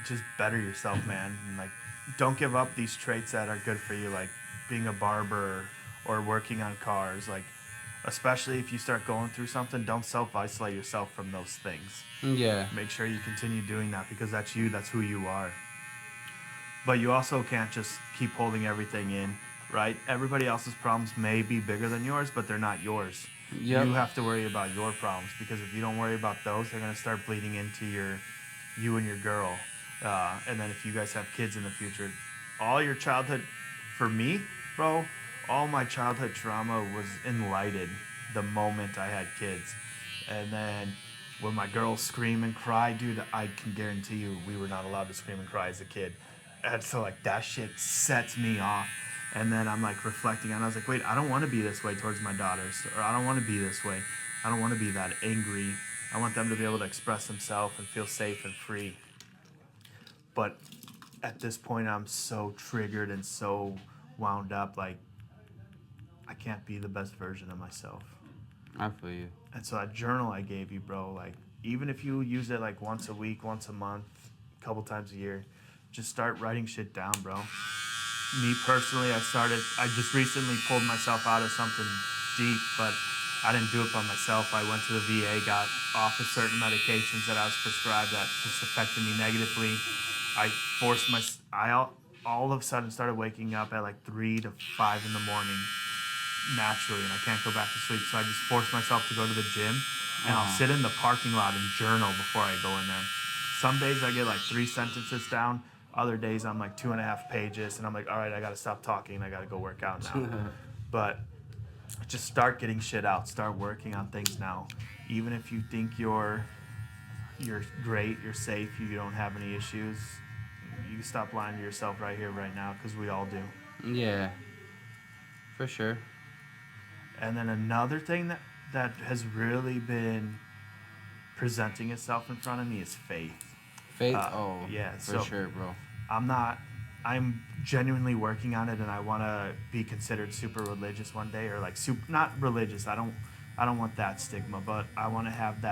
just better yourself, man. And, like, don't give up these traits that are good for you, like being a barber or working on cars. Like, especially if you start going through something, don't self-isolate yourself from those things. Yeah. Make sure you continue doing that because that's you, that's who you are. But you also can't just keep holding everything in. Right? Everybody else's problems may be bigger than yours, but they're not yours. Yep. You have to worry about your problems because if you don't worry about those, they're going to start bleeding into you and your girl. And then if you guys have kids in the future, all your childhood, for me, bro, all my childhood trauma was enlightened the moment I had kids. And then when my girls scream and cry, dude, I can guarantee you we were not allowed to scream and cry as a kid. And so, like, that shit sets me off. And then I'm like reflecting on it. I was like, wait, I don't want to be this way towards my daughters. Or I don't want to be this way. I don't want to be that angry. I want them to be able to express themselves and feel safe and free. But at this point, I'm so triggered and so wound up. Like, I can't be the best version of myself. I feel you. And so that journal I gave you, bro, like, even if you use it like once a week, once a month, a couple times a year, just start writing shit down, bro. Me personally, I just recently pulled myself out of something deep, but I didn't do it by myself. I went to the VA, got off of certain medications that I was prescribed that just affected me negatively. I all of a sudden started waking up at like 3 to 5 in the morning naturally, and I can't go back to sleep. So I just forced myself to go to the gym, and I'll sit in the parking lot and journal before I go in there. Some days I get like 3 sentences down. Other days I'm like 2.5 pages, and I'm like, all right, I got to stop talking. I got to go work out now. But just start getting shit out. Start working on things now. Even if you think you're great, you're safe, you don't have any issues, you stop lying to yourself right here, right now, because we all do. Yeah. For sure. And then another thing that has really been presenting itself in front of me is faith. Faith? Yeah, for sure, bro. I'm genuinely working on it, and I want to be considered super religious one day, or like not religious. I don't want that stigma, but I want to have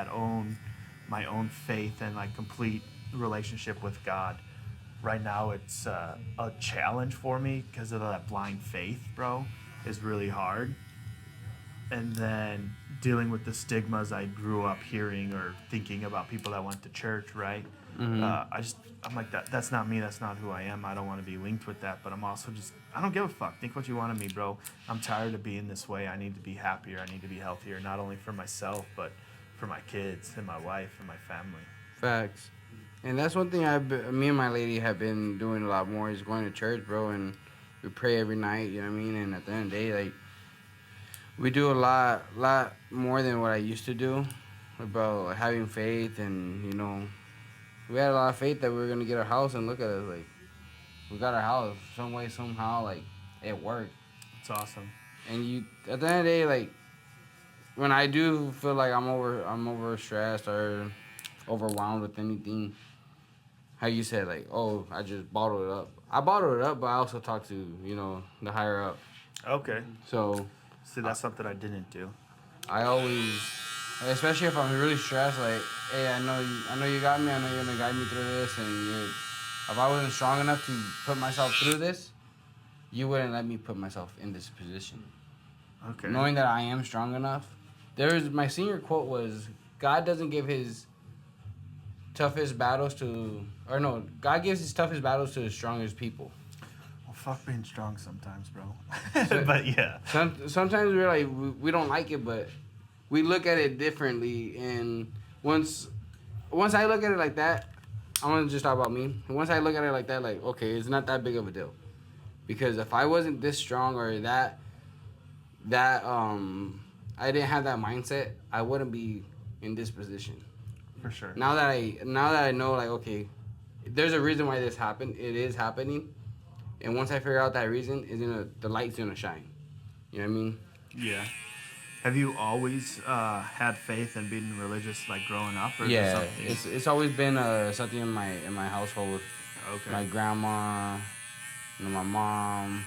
my own faith and like complete relationship with God. Right now, it's a challenge for me because of that blind faith, bro, is really hard. And then dealing with the stigmas I grew up hearing or thinking about people that went to church, right? Mm-hmm. I'm like, that's not me, that's not who I am. I don't want to be linked with that, but I'm also I don't give a fuck. Think what you want of me, bro. I'm tired of being this way. I need to be happier. I need to be healthier, not only for myself, but for my kids and my wife and my family. Facts. And that's one thing me and my lady have been doing a lot more is going to church, bro, and we pray every night, you know what I mean? And at the end of the day, like, we do a lot more than what I used to do about like, having faith, and, you know, we had a lot of faith that we were going to get our house, and look at us, like, we got our house some way, somehow, like, it worked. It's awesome. And at the end of the day, like, when I do feel like I'm over stressed or overwhelmed with anything, how you said, like, oh, I just bottled it up. I bottled it up, but I also talked to, you know, the higher up. Okay. So, see, that's something I didn't do. I always, especially if I'm really stressed, like, hey, I know you got me. I know you're gonna guide me through this, and if I wasn't strong enough to put myself through this, you wouldn't let me put myself in this position. Okay. Knowing that I am strong enough. My senior quote was, God doesn't give his toughest battles God gives his toughest battles to the strongest people. Well, fuck being strong sometimes, bro. So- But yeah. Sometimes we're like we don't like it, but we look at it differently. And once I look at it like that, I want to just talk about me. Once I look at it like that, like okay, it's not that big of a deal. Because if I wasn't this strong or that I didn't have that mindset, I wouldn't be in this position. For sure. Now that I know, like, okay, there's a reason why this happened. It is happening, and once I figure out that reason, the light's gonna shine. You know what I mean? Yeah. Have you always had faith in being religious, like growing up, or is it Yeah, something? it's always been something in my household. Okay. My grandma, my mom,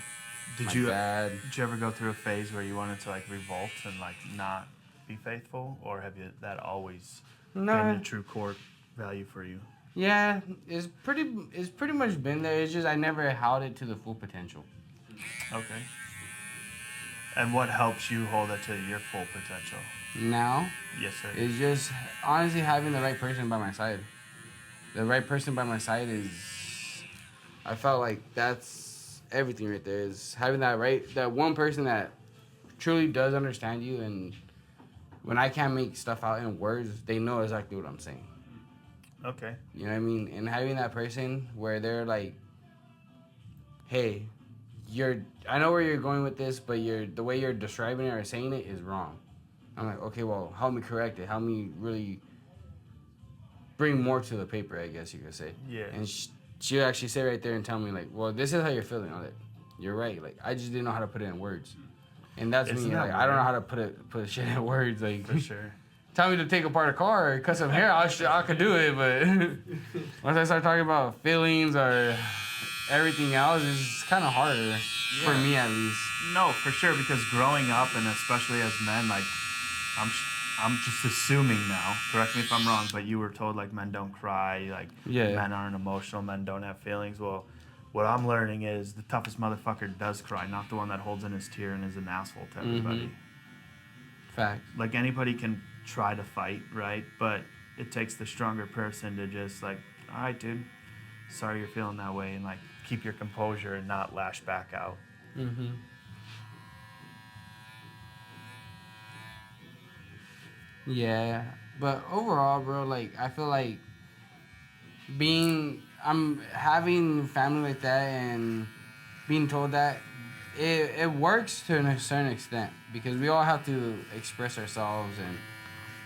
my dad. Did you ever go through a phase where you wanted to like revolt and like not be faithful, or have you that always been a true core value for you? Yeah, it's pretty much been there. It's just I never held it to the full potential. Okay. And what helps you hold it to your full potential? Now, Yes, sir. it's just honestly having the right person by my side. The right person by my side is, I felt like that's everything right there. Is having that one person that truly does understand you, and when I can't make stuff out in words, they know exactly what I'm saying. Okay. You know what I mean? And having that person where they're like, hey, I know where you're going with this, but the way you're describing it or saying it is wrong. I'm like, okay, well, help me correct it. Help me really bring more to the paper, I guess you could say. Yeah. And she'll actually sit right there and tell me, like, well, this is how you're feeling. I'm like, you're right. Like, I just didn't know how to put it in words. And that's Isn't me. that Like, I don't know weird? how to put shit in words. Like, For sure. tell me to take apart a car or cut some hair, I could do it. But once I start talking about feelings or everything else, it's kind of harder for me, at least. No, for sure, because growing up, and especially as men, like, I'm just assuming now, correct me if I'm wrong, but you were told, like, men don't cry, like, Yeah. men aren't emotional, men don't have feelings. Well, what I'm learning is the toughest motherfucker does cry, not the one that holds in his tear and is an asshole to everybody. Fact. Like, anybody can try to fight, right? But it takes the stronger person to just, like, all right, dude, sorry you're feeling that way, and, like, keep your composure and not lash back out. Mm-hmm. Yeah, but overall, bro, like I feel like I'm having family like that and being told that it works to a certain extent because we all have to express ourselves, and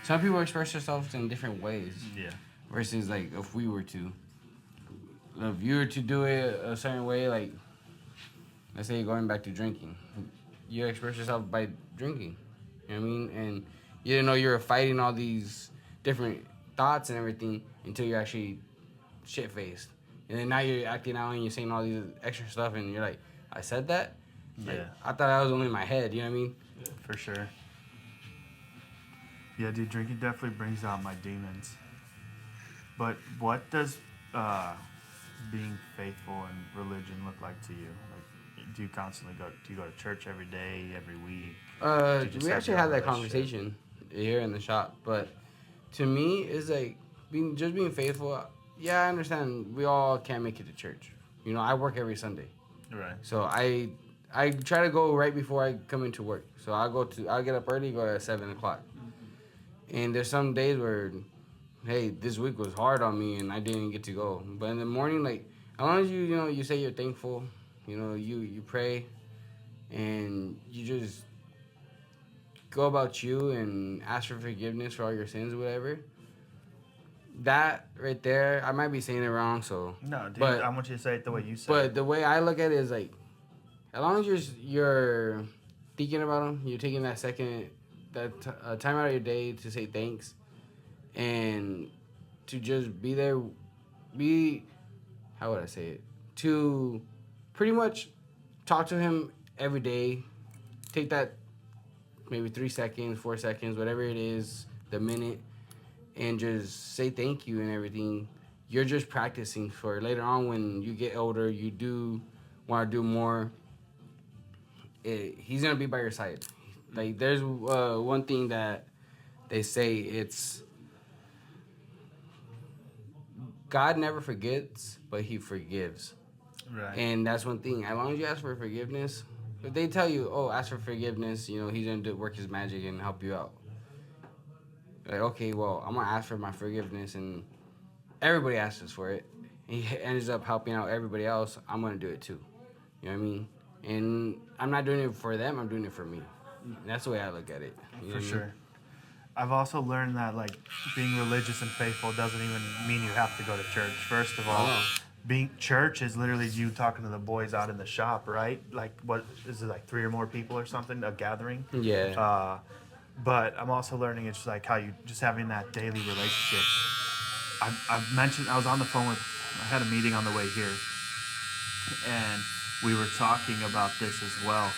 some people express themselves in different ways. Yeah. Versus like if you were to do it a certain way, like let's say you're going back to drinking, you express yourself by drinking. You know what I mean? And you didn't know you were fighting all these different thoughts and everything until you're actually shit-faced. And then now you're acting out and you're saying all these extra stuff and you're like, I said that? Like, Yeah. I thought that was only in my head, you know what I mean? For sure. Yeah, dude, drinking definitely brings out my demons. But what does being faithful in religion look like to you? Like, do you constantly go to church every day, every week? You just We have actually your had own that relationship. conversation here in the shop, but to me, it's like being faithful. Yeah, I understand we all can't make it to church. You know, I work every Sunday, Right. so I try to go right before I come into work. So I'll get up early, go at 7:00, and there's some days where, hey, this week was hard on me and I didn't get to go. But in the morning, like as long as you say you're thankful, you pray, and you just go about you and ask for forgiveness for all your sins or whatever. That right there, I might be saying it wrong, so. No, dude, But- I want you to say it the way you said But it. the way I look at it is like, as long as you're thinking about them, you're taking that time out of your day to say thanks, and to just be there, how would I say it? To pretty much talk to him every day. Take that maybe 3 seconds, 4 seconds, whatever it is, the minute, and just say thank you and everything. You're just practicing for later on when you get older, you do want to do more. He's going to be by your side. Like, there's one thing that they say, it's God never forgets, but he forgives. Right. And that's one thing. As long as you ask for forgiveness, if they tell you, "Oh, ask for forgiveness," you know, he's gonna work his magic and help you out. Like, okay, well, I'm gonna ask for my forgiveness, and everybody asks for it. He ends up helping out everybody else. I'm gonna do it too. You know what I mean? And I'm not doing it for them. I'm doing it for me. And that's the way I look at it. You know For what I mean? sure. I've also learned that like being religious and faithful doesn't even mean you have to go to church. First of all, No. being church is literally you talking to the boys out in the shop, right? Like what is it, like 3 or more people or something, a gathering? Yeah. But I'm also learning it's like how you just having that daily relationship. I've mentioned I was on the phone with I had a meeting on the way here, and we were talking about this as well.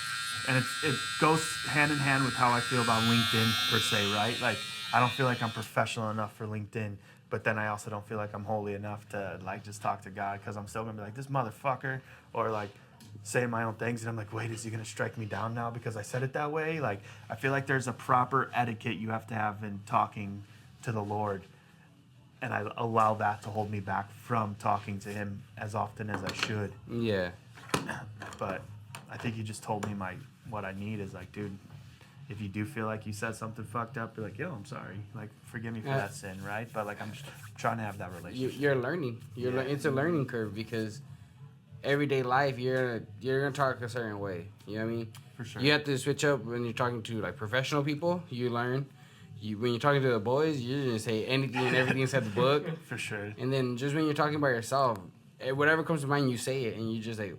And it goes hand in hand with how I feel about LinkedIn per se, right? Like I don't feel like I'm professional enough for LinkedIn, but then I also don't feel like I'm holy enough to like just talk to God because I'm still gonna be like this motherfucker or like saying my own things and I'm like, wait, is he gonna strike me down now because I said it that way? Like I feel like there's a proper etiquette you have to have in talking to the Lord, and I allow that to hold me back from talking to Him as often as I should. Yeah. But I think you just told me what I need is like, dude, if you do feel like you said something fucked up, be like, yo, I'm sorry. Like, forgive me for that sin, right? But like, I'm just trying to have that relationship. You're learning. It's a learning curve because everyday life you're gonna talk a certain way. You know what I mean? For sure. You have to switch up when you're talking to like professional people. You learn. When you're talking to the boys, you're gonna say anything and everything inside the book. For sure. And then just when you're talking by yourself, whatever comes to mind, you say it, and you just like,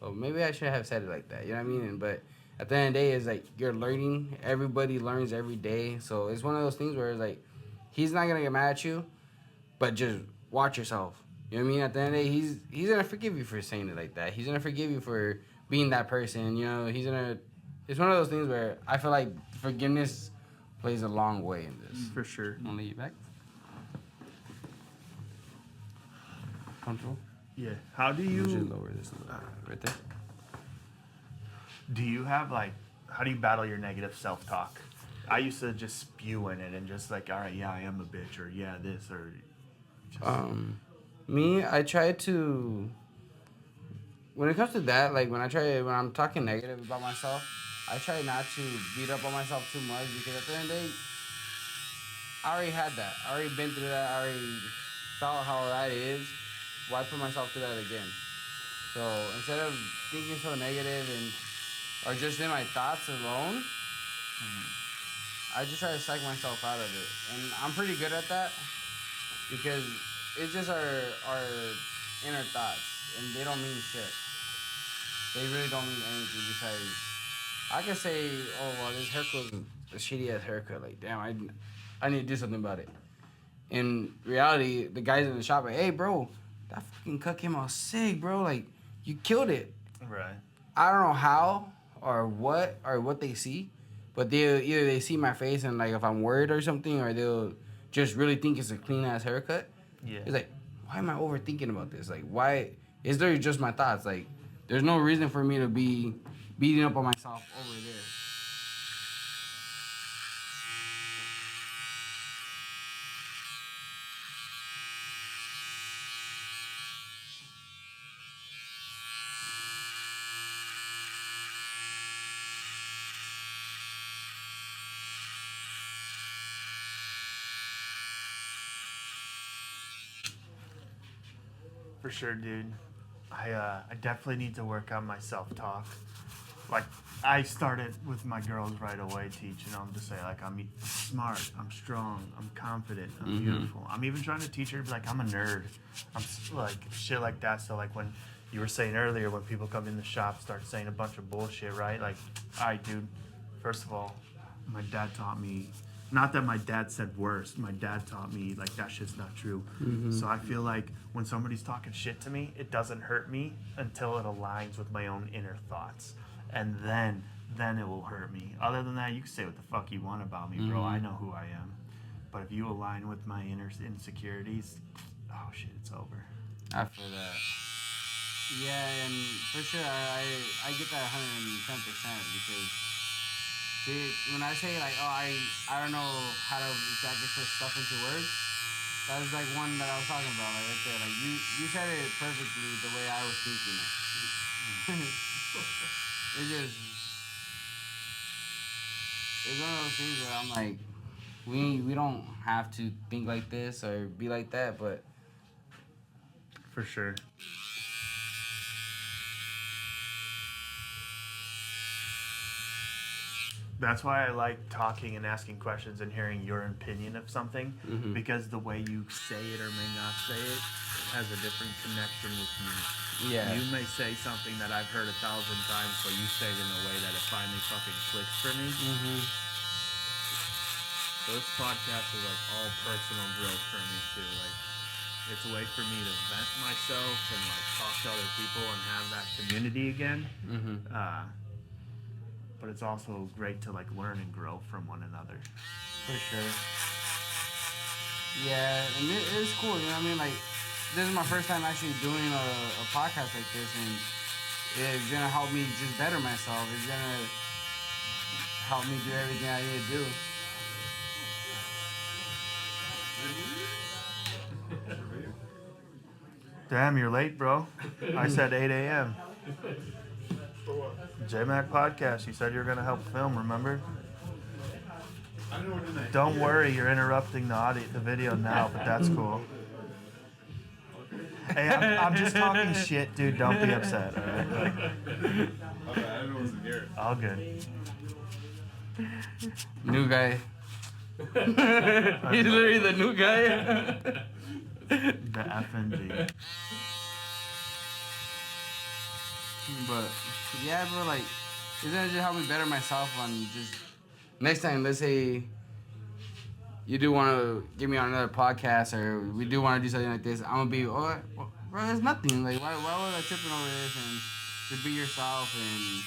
oh, maybe I should have said it like that. You know what I mean? But at the end of the day, it's like you're learning. Everybody learns every day. So it's one of those things where it's like, he's not gonna get mad at you, but just watch yourself. You know what I mean? At the end of the day, he's gonna forgive you for saying it like that. He's gonna forgive you for being that person. You know, it's one of those things where I feel like forgiveness plays a long way in this. For sure. Want to lean you back? Comfortable? Yeah. How do you lower this a little bit. Right there. do you have like how do you battle your negative self-talk? I used to just spew in it and just like, all right, yeah, I am a bitch, or yeah, this, or just Me, I try to. When it comes to that, like when I'm talking negative about myself, I try not to beat up on myself too much because at the end of the day, I already had that. I already been through that. I already saw how that is. Why put myself through that again? So instead of thinking so negative or just in my thoughts alone, I just try to psych myself out of it. And I'm pretty good at that because it's just our inner thoughts and they don't mean shit. They really don't mean anything besides I can say, oh well, this haircut's a shitty ass haircut. Like, damn, I need to do something about it. In reality, the guys in the shop are like, hey bro, that fucking cut came out sick, bro. Like, you killed it. right. I don't know how or what they see, but they see my face and like if I'm worried or something, or they'll just really think it's a clean ass haircut. Yeah. It's like, why am I overthinking about this? Like, why is there just my thoughts? Like, there's no reason for me to be beating up on myself over there. For sure, dude. I definitely need to work on my self-talk. Like, I started with my girls right away teaching them to say, like, I'm smart, I'm strong, I'm confident, I'm beautiful. I'm even trying to teach her to be like, I'm a nerd. Like, shit like that. So, like, when you were saying earlier, when people come in the shop, start saying a bunch of bullshit, right? Like, all right, dude, first of all, my dad taught me, not that my dad said worse, my dad taught me, like, that shit's not true. So I feel like when somebody's talking shit to me, it doesn't hurt me until it aligns with my own inner thoughts. And then it will hurt me. Other than that, you can say what the fuck you want about me, bro. I know who I am. But if you align with my inner insecurities, oh shit, it's over. I feel that. Yeah, and for sure, I get that 110% because see, when I say like, oh, I don't know how to exactly put stuff into words, That was like one that I was talking about, like right there. Like you said it perfectly the way I was thinking it. It's one of those things that I'm like, we don't have to think like this or be like that, but For sure. That's why I like talking and asking questions and hearing your opinion of something, because the way you say it or may not say it has a different connection with me. yeah. You may say something that I've heard 1,000 times, but you say it in a way that it finally fucking clicks for me. So this podcast is like all personal growth for me too. Like, it's a way for me to vent myself and like talk to other people and have that community again. But it's also great to like learn and grow from one another. For sure. Yeah, and it is cool, you know what I mean? Like, this is my first time actually doing a podcast like this, and it's gonna help me just better myself. It's gonna help me do everything I need to do. Damn, you're late, bro. I said 8 a.m. JMac podcast. You said you were gonna help film. Remember? Don't worry, you're interrupting the video now, but that's cool. Hey, I'm just talking shit, dude. Don't be upset. All right? Okay, I wasn't here. All good. New guy. He's literally the new guy. The FNG. But yeah, bro, like, it's gonna just help me better myself on just next time. Let's say you do want to get me on another podcast, or we do want to do something like this. I'm gonna be, bro, it's nothing. Like, why was I tripping over this? And just be yourself and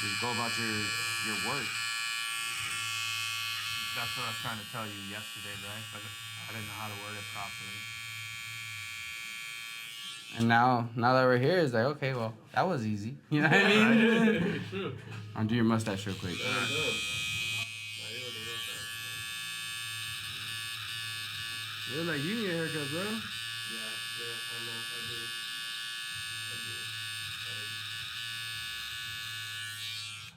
just go about your work. That's what I was trying to tell you yesterday, right? But I didn't know how to word it properly. And now that we're here, it's like, okay, well, that was easy. You know what I mean? True. Undo your mustache real quick. Look like you need a haircut, bro. Yeah, I know, I do.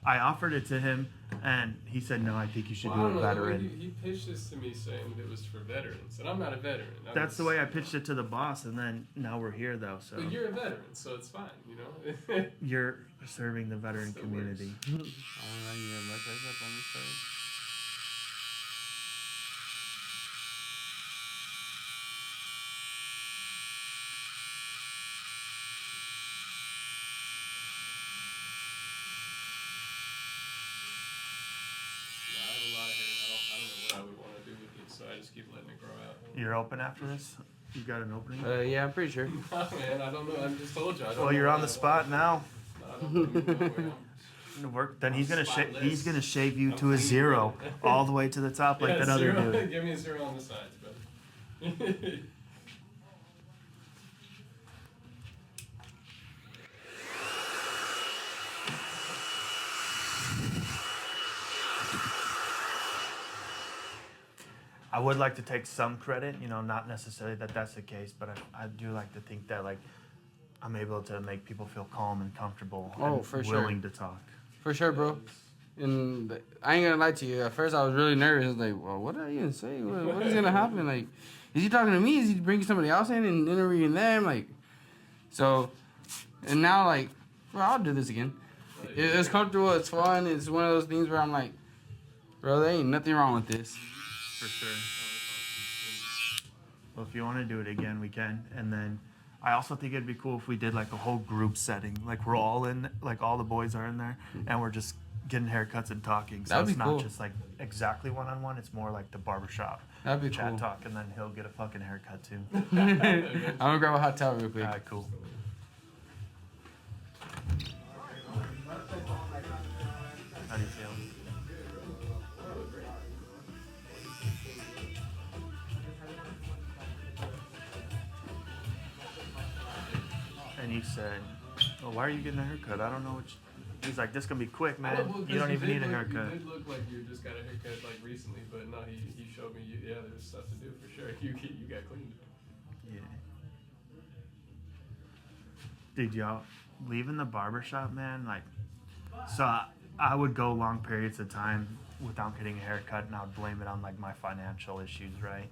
I offered it to him, and he said, "No, I think you should Well, I do don't a know, the way veteran." he pitched this to me saying it was for veterans, and I'm not a veteran. That's the way I pitched it to the boss, and then now we're here, though. So But you're a veteran, so it's fine, you know? you're serving the veteran Still community. I don't know, you got mustache up on this side. Yeah, I have a lot of hair, and I don't know what I would want to do with it, so I just keep letting it grow out. You're open after this? You got an opening? Yeah, I'm pretty sure. Nah, man, I don't know. I just told you. I don't Well, know you're what on the I spot now. want. I don't even know where Work. Then he's gonna Spotless. he's gonna shave you to a zero, all the way to the top, like Yeah, that other zero. dude. Give me a zero on the sides, brother. I would like to take some credit, not necessarily that that's the case, but I do like to think that like I'm able to make people feel calm and comfortable and for sure. willing to talk. For sure, bro. And I ain't gonna lie to you. At first, I was really nervous. I was like, well, what did I even say? What is gonna happen? Like, is he talking to me? Is he bringing somebody else in and interviewing them? Like, so, and now, like, well, I'll do this again. It's comfortable. It's fun. It's one of those things where I'm like, bro, there ain't nothing wrong with this. For sure. Well, if you want to do it again, we can. And then I also think it'd be cool if we did like a whole group setting. Like we're all in, like all the boys are in there, and we're just getting haircuts and talking. So That'd it's be not cool. just like exactly one-on-one. It's more like the barbershop That'd be chat cool. talk, and then he'll get a fucking haircut too. I'm gonna grab a hot towel real quick. All right, cool. How do you feel? And he said, "Well, why are you getting a haircut? I don't know what He's like, this gonna be quick, Well, man. 'cause You don't even did need a look- haircut. You did look like you just got a haircut like recently, but no, he showed me. Yeah, there's stuff to do for sure. You got cleaned. Yeah. Dude, y'all leaving the barbershop, man, like, so I would go long periods of time without getting a haircut, and I would blame it on like my financial issues, right?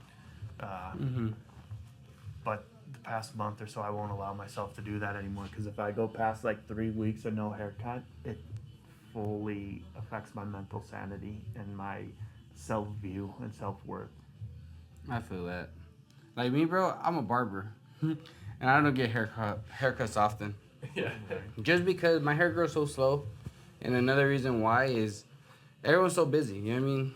But the past month or so, I won't allow myself to do that anymore, because if I go past like 3 weeks of no haircut, it fully affects my mental sanity and my self-view and self-worth. I feel that. Like me, bro, I'm a barber. And I don't get haircuts often. Yeah. Just because my hair grows so slow. And another reason why is everyone's so busy, you know what I mean?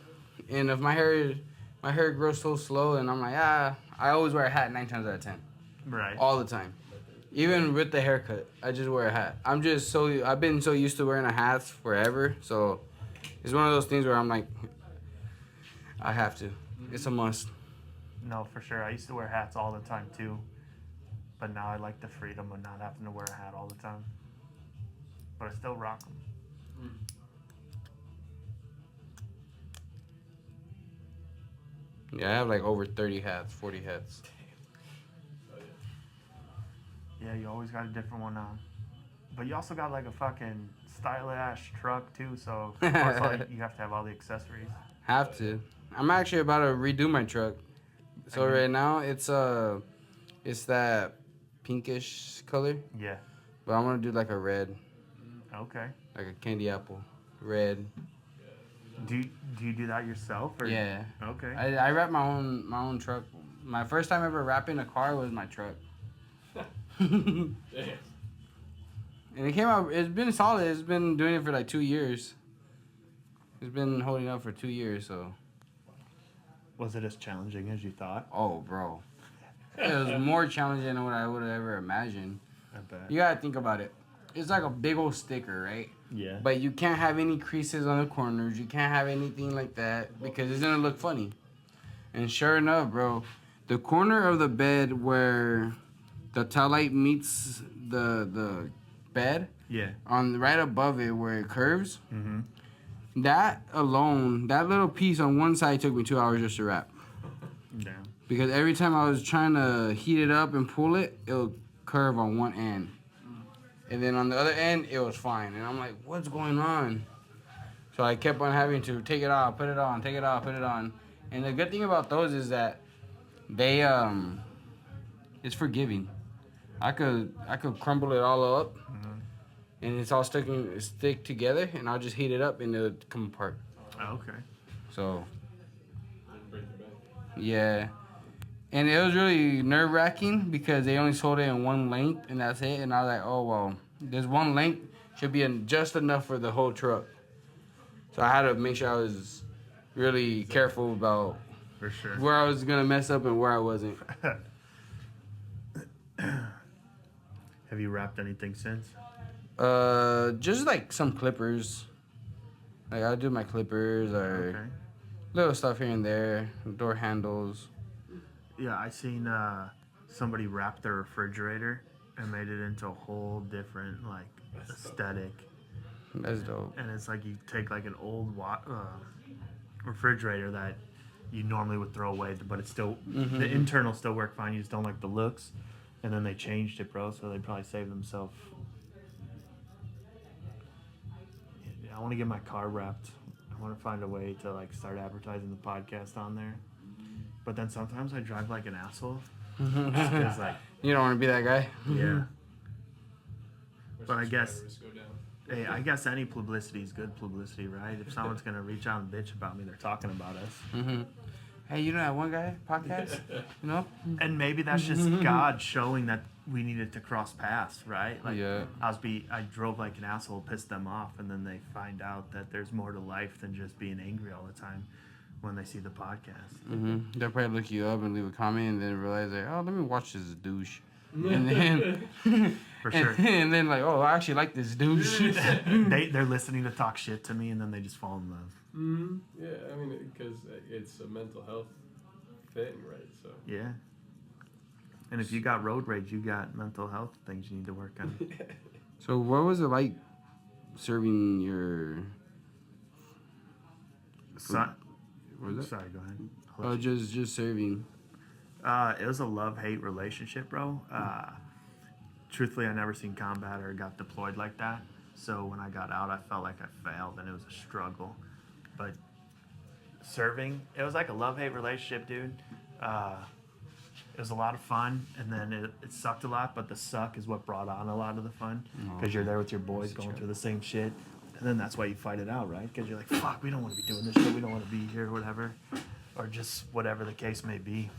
And if my hair grows so slow and I'm like, I always wear a hat 9 times out of 10. Right. All the time. Even with the haircut, I just wear a hat. I've been so used to wearing a hat forever. So it's one of those things where I'm like, I have to. It's a must. No, for sure. I used to wear hats all the time too, but now I like the freedom of not having to wear a hat all the time. But I still rock them. Yeah, I have like over 30 hats, 40 hats. Yeah, you always got a different one on. But you also got like a fucking stylish truck too, so of course you have to have all the accessories. Have to. I'm actually about to redo my truck. So Okay. right now it's that pinkish color, Yeah. but I'm gonna do like a red, Okay. like a candy apple, red. Do you do that yourself or? Yeah. Okay. I wrap my own truck. My first time ever wrapping a car was my truck. Damn. And it came out. It's been solid. It's been doing it for like 2 years. It's been holding up for 2 years. So. Was it as challenging as you thought? Oh, bro. It was more challenging than what I would have ever imagined. I bet. You gotta think about it. It's like a big old sticker, right? Yeah. But you can't have any creases on the corners. You can't have anything like that because it's gonna look funny. And sure enough, bro, the corner of the bed where the towel light meets the bed, Yeah. on right above it where it curves, Mm-hmm. that alone, that little piece on one side took me 2 hours just to wrap. Damn. Because every time I was trying to heat it up and pull it, it would curve on one end. And then on the other end, it was fine. And I'm like, what's going on? So I kept on having to take it off, put it on, take it off, put it on. And the good thing about those is that they, it's forgiving. I could crumble it all up, and it's all stick together, and I'll just heat it up and it'll come apart. Okay. So, Break the bank. yeah. And it was really nerve-wracking because they only sold it in one length, and that's it. And I was like, oh, well, this one length should be just enough for the whole truck. So I had to make sure I was really careful about For sure. where I was going to mess up and where I wasn't. Have you wrapped anything since? Just like some clippers. Like I'll do my clippers or Okay. little stuff here and there, door handles. Yeah, I seen somebody wrap their refrigerator and made it into a whole different like aesthetic. That's dope. And it's like you take like an old refrigerator that you normally would throw away, but it's still the internal still work fine. You just don't like the looks, and then they changed it, bro. So they probably saved themselves. Yeah, I want to get my car wrapped. I want to find a way to like start advertising the podcast on there. But then sometimes I drive like an asshole. Because like, You don't want to be that guy. yeah. But I guess, Subscribers go down. hey, I guess any publicity is good publicity, right? If someone's gonna reach out and bitch about me, they're talking about us. Hey, you know that one guy podcast? You know? And maybe that's just God showing that we needed to cross paths, right? Like Yeah. I drove like an asshole, pissed them off, and then they find out that there's more to life than just being angry all the time when they see the podcast. They'll probably look you up and leave a comment and then realize like, oh, let me watch this douche. And then For sure. and then like, oh, I actually like this douche. They're listening to talk shit to me, and then they just fall in love. Yeah, I mean, because it's a mental health thing, right? So. Yeah. And if you got road rage, you got mental health things you need to work on. So what was it like serving your Son, what was that? sorry, go ahead. Oh, just serving. It was a love-hate relationship, bro. Truthfully, I never seen combat or got deployed like that. So when I got out, I felt like I failed, and it was a struggle. But serving, it was like a love-hate relationship, dude. It was a lot of fun, and then it sucked a lot, but the suck is what brought on a lot of the fun, because you're there with your boys going through the same shit, and then that's why you fight it out, right? Because you're like, fuck, we don't want to be doing this shit, we don't want to be here, whatever, or just whatever the case may be.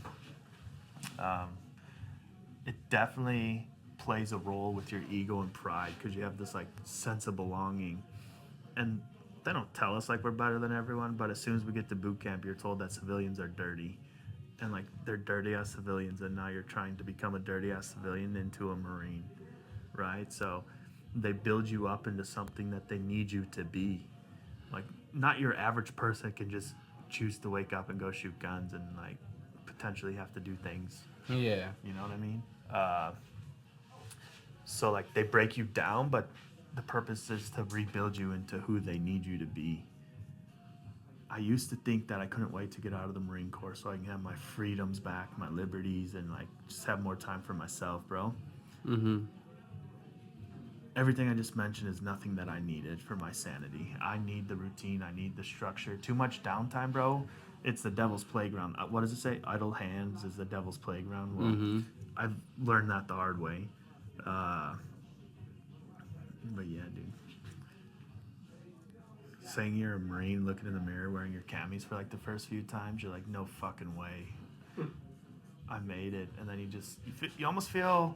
It definitely plays a role with your ego and pride, because you have this like sense of belonging, and they don't tell us like we're better than everyone, but as soon as we get to boot camp, you're told that civilians are dirty. And like they're dirty ass civilians, and now you're trying to become a dirty ass civilian into a Marine, right? So they build you up into something that they need you to be. Like, not your average person can just choose to wake up and go shoot guns and like potentially have to do things. Yeah. You know what I mean? So like they break you down, but the purpose is to rebuild you into who they need you to be. I used to think that I couldn't wait to get out of the Marine Corps so I can have my freedoms back, my liberties, and like just have more time for myself, bro. Mm-hmm. Everything I just mentioned is nothing that I needed for my sanity. I need the routine. I need the structure. Too much downtime, bro. It's the devil's playground. What does it say? Idle hands is the devil's playground. Well, I've learned that the hard way. But yeah, dude. Saying you're a Marine, looking in the mirror, wearing your camis for like the first few times, you're like, no fucking way. I made it. And then you almost feel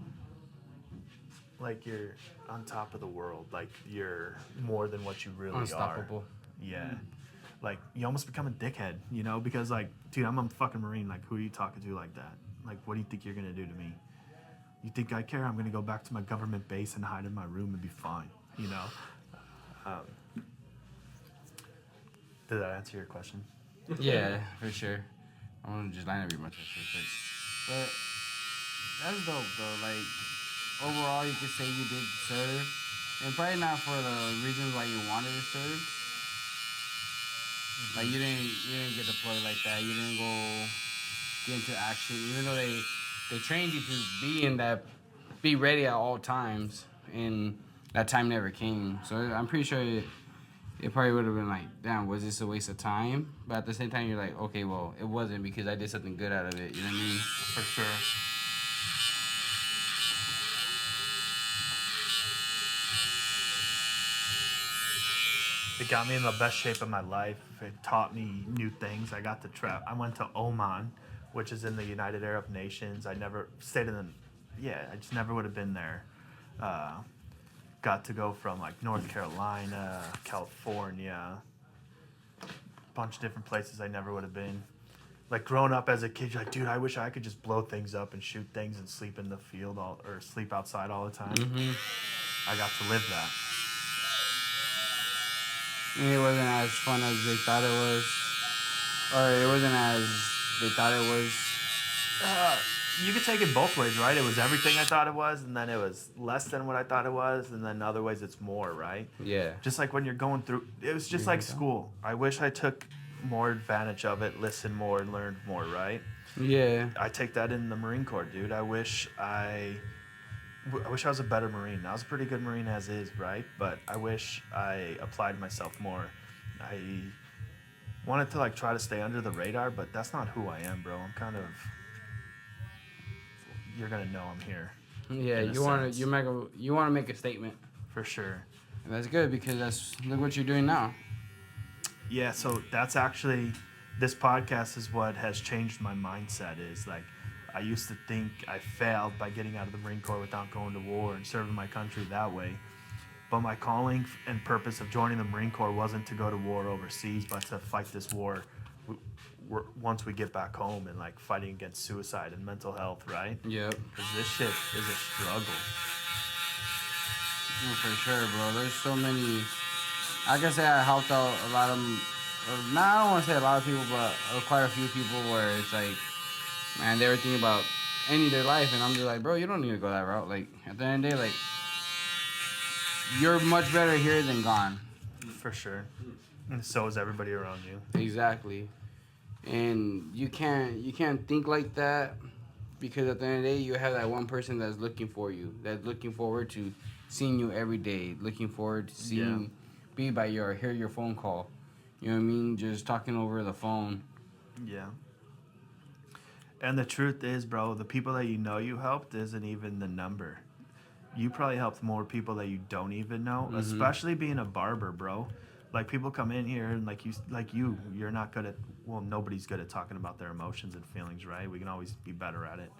like you're on top of the world. Like you're more than what you really Unstoppable. are. Yeah. Like you almost become a dickhead, you know? Because like, dude, I'm a fucking Marine. Like, who are you talking to like that? Like, what do you think you're going to do to me? You think I care? I'm going to go back to my government base and hide in my room and be fine, you know? Did that answer your question? Yeah, for sure. I want to just line up your much real quick. But that's dope, though. Like, overall, you could say you did serve. And probably not for the reasons why you wanted to serve. Like, you didn't get deployed like that. You didn't go get into action. Even though they trained you to be ready at all times. And that time never came. So I'm pretty sure it probably would have been like, damn, was this a waste of time? But at the same time, you're like, okay, well, it wasn't because I did something good out of it. You know what I mean? For sure. It got me in the best shape of my life. It taught me new things. I got to travel. I went to Oman, which is in the United Arab Nations. I never stayed in I just never would have been there. Got to go from like North Carolina, California, bunch of different places I never would have been. Like growing up as a kid, you're like, dude, I wish I could just blow things up and shoot things and sleep in the field or sleep outside all the time. I got to live that. And it wasn't as fun as they thought it was. Or it wasn't as they thought it was. You could take it both ways, right? It was everything I thought it was, and then it was less than what I thought it was, and then other ways it's more, right? Yeah. Just like when you're going through, it was just like school. I wish I took more advantage of it, listened more, and learned more, right? Yeah. I take that in the Marine Corps, dude. I wish I was a better Marine. I was a pretty good Marine as is, right? But I wish I applied myself more. I wanted to like try to stay under the radar, but that's not who I am, bro. I'm kind of... You're gonna know I'm here. Yeah, you want to make a statement. For sure. And that's good because look what you're doing now. Yeah, so that's actually, this podcast is what has changed my mindset. Is like, I used to think I failed by getting out of the Marine Corps without going to war and serving my country that way. But my calling and purpose of joining the Marine Corps wasn't to go to war overseas, but to fight this war once we get back home and like fighting against suicide and mental health, right? Yep. Because this shit is a struggle. Yeah, for sure, bro. There's so many. I can say I helped out a lot of. I don't want to say a lot of people, but quite a few people where it's like, man, they were thinking about ending their life, and I'm just like, bro, you don't need to go that route. Like at the end of the day, like, you're much better here than gone. For sure. And so is everybody around you. Exactly. And you can't think like that, because at the end of the day, you have that one person that's looking for you, that's looking forward to seeing you every day, looking forward to seeing, be by your, hear your phone call. You know what I mean? Just talking over the phone. Yeah. And the truth is, bro, the people that you know you helped isn't even the number. You probably helped more people that you don't even know, especially being a barber, bro. Like, people come in here and you're not good at, well, nobody's good at talking about their emotions and feelings, right? We can always be better at it.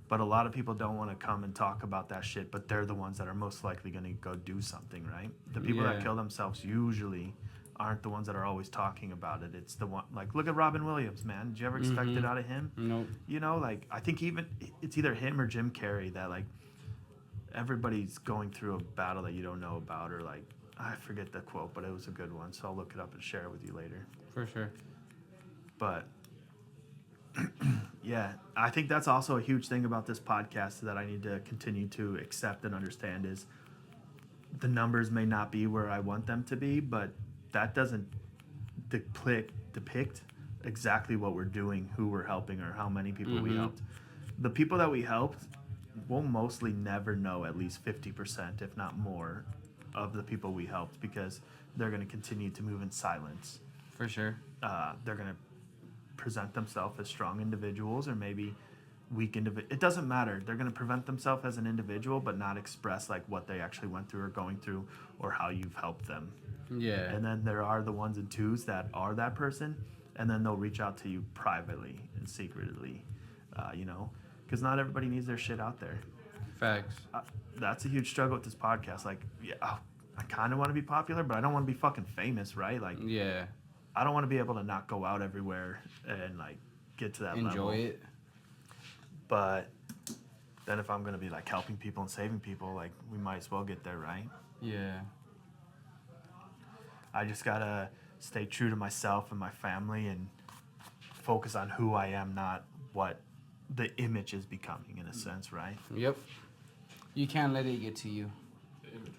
But a lot of people don't want to come and talk about that shit, but they're the ones that are most likely going to go do something, right? The people that kill themselves usually aren't the ones that are always talking about it. It's the one, like, look at Robin Williams, man. Did you ever expect it out of him? Nope. You know, like, I think even it's either him or Jim Carrey that, like, everybody's going through a battle that you don't know about, or, like, I forget the quote, but it was a good one, so I'll look it up and share it with you later. For sure. But yeah, I think that's also a huge thing about this podcast that I need to continue to accept and understand is the numbers may not be where I want them to be, but that doesn't depict exactly what we're doing, who we're helping, or how many people we helped. The people that we helped will mostly never know at least 50%, if not more, of the people we helped, because they're going to continue to move in silence. For sure. They're going to present themselves as strong individuals, or maybe weak individuals. It doesn't matter. They're going to present themselves as an individual, but not express like what they actually went through or going through, or how you've helped them. Yeah. And then there are the ones and twos that are that person, and then they'll reach out to you privately and secretly, you know, because not everybody needs their shit out there. Facts. That's a huge struggle with this podcast. Like, yeah, I kind of want to be popular, but I don't want to be fucking famous, right? Like, Yeah. I don't want to be able to not go out everywhere and like get to that level. Enjoy it. But then if I'm gonna be like helping people and saving people, like, we might as well get there, right? Yeah. I just gotta stay true to myself and my family and focus on who I am, not what the image is becoming, in a sense, right? Yep. You can't let it get to you,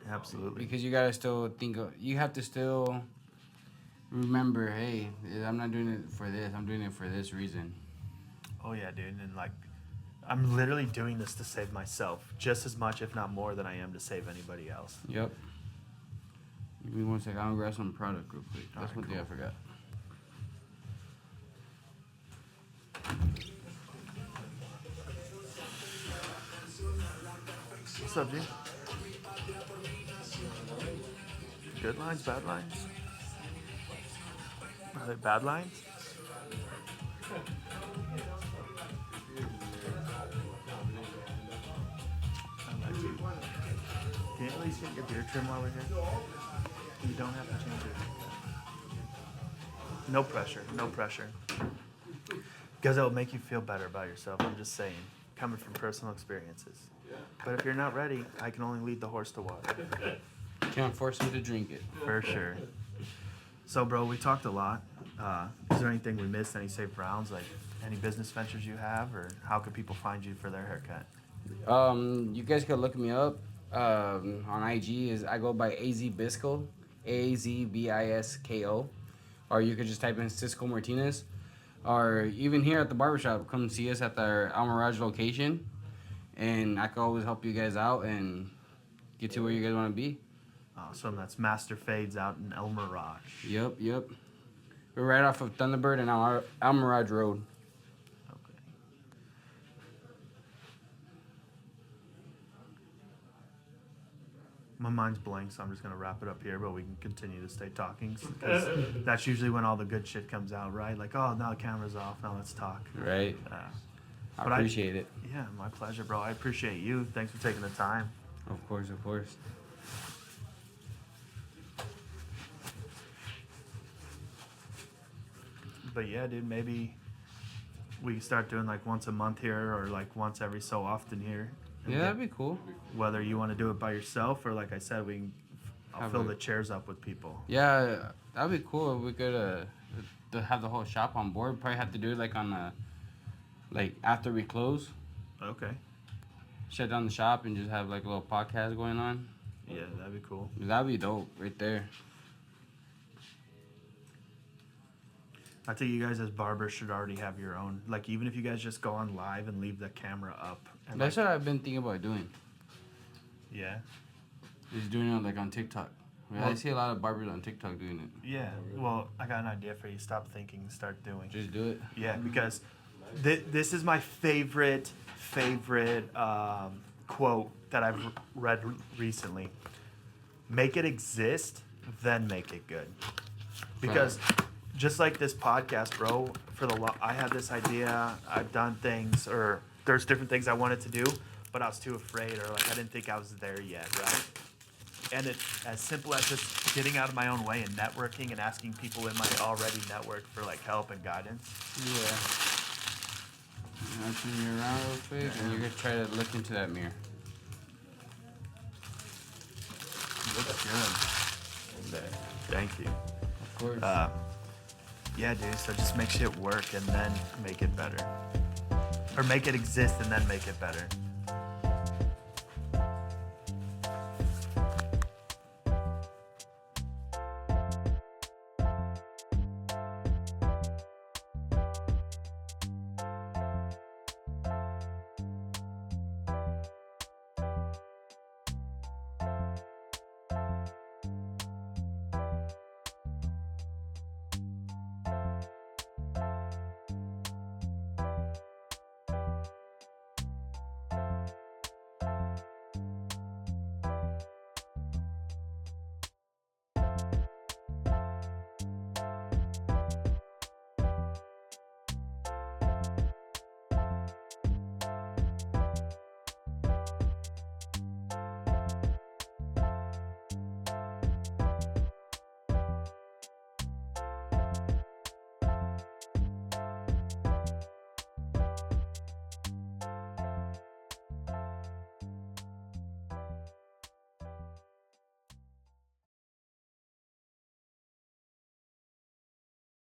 Absolutely. because you gotta still think of, you have to still remember, hey, I'm not doing it for this, I'm doing it for this reason. Oh yeah, dude. And like, I'm literally doing this to save myself just as much, if not more, than I am to save anybody else. Yep. Give me 1 second, I'm gonna grab some product real quick. That's Alright, one thing I cool. forgot. What's up, G? Good lines, bad lines? Are they bad lines? I like you. Can you at least get your beard trim while we're here? You don't have to change it. No pressure, no pressure. Because it'll make you feel better about yourself. I'm just saying, coming from personal experiences. But if you're not ready, I can only lead the horse to water. Can't force me to drink it. For sure. So, bro, we talked a lot. Is there anything we missed? Any safe rounds? Like, any business ventures you have? Or how can people find you for their haircut? You guys can look me up on IG. Is I go by AZ Bisco, AZBISKO, or you could just type in Cisco Martinez, or even here at the barbershop, come see us at our Almirage location, and I can always help you guys out and get to where you guys want to be. Awesome. That's Master Phades out in El Mirage. Yep. We're right off of Thunderbird and Almirage Road. Okay. My mind's blank, so I'm just going to wrap it up here, but we can continue to stay talking. Because that's usually when all the good shit comes out, right? Like, oh, now the camera's off. Now let's talk. Right. I But appreciate it. Yeah, my pleasure, bro. I appreciate you. Thanks for taking the time. Of course. But yeah, dude, maybe we can start doing like once a month here, or like once every so often here. And Yeah, that'd be cool. whether you want to do it by yourself, or like I said, I'll Have fill a- the chairs up with people. Yeah, that'd be cool if we could to have the whole shop on board. Probably have to do it like on like after we close, Okay. shut down the shop and just have like a little podcast going on. Yeah, that'd be cool. That'd be dope right there. I think you guys as barbers should already have your own. Like, even if you guys just go on live and leave the camera up. And That's like, what I've been thinking about doing. yeah. Is doing it like on TikTok. I Well- see a lot of barbers on TikTok doing it. Yeah. Well, I got an idea for you. Stop thinking, start doing. Just do it. Yeah, because this is my favorite quote that I've read recently. Make it exist, then make it good. Because just like this podcast, bro, I had this idea, I've done things, or there's different things I wanted to do, but I was too afraid, or like I didn't think I was there yet, right? And it's as simple as just getting out of my own way and networking and asking people in my already network for like help and guidance. Yeah. You want to turn me around real quick, and you're gonna try to look into that mirror. Looks good. Thank you. Of course. Yeah, dude. So just make shit work and then make it better, or make it exist and then make it better.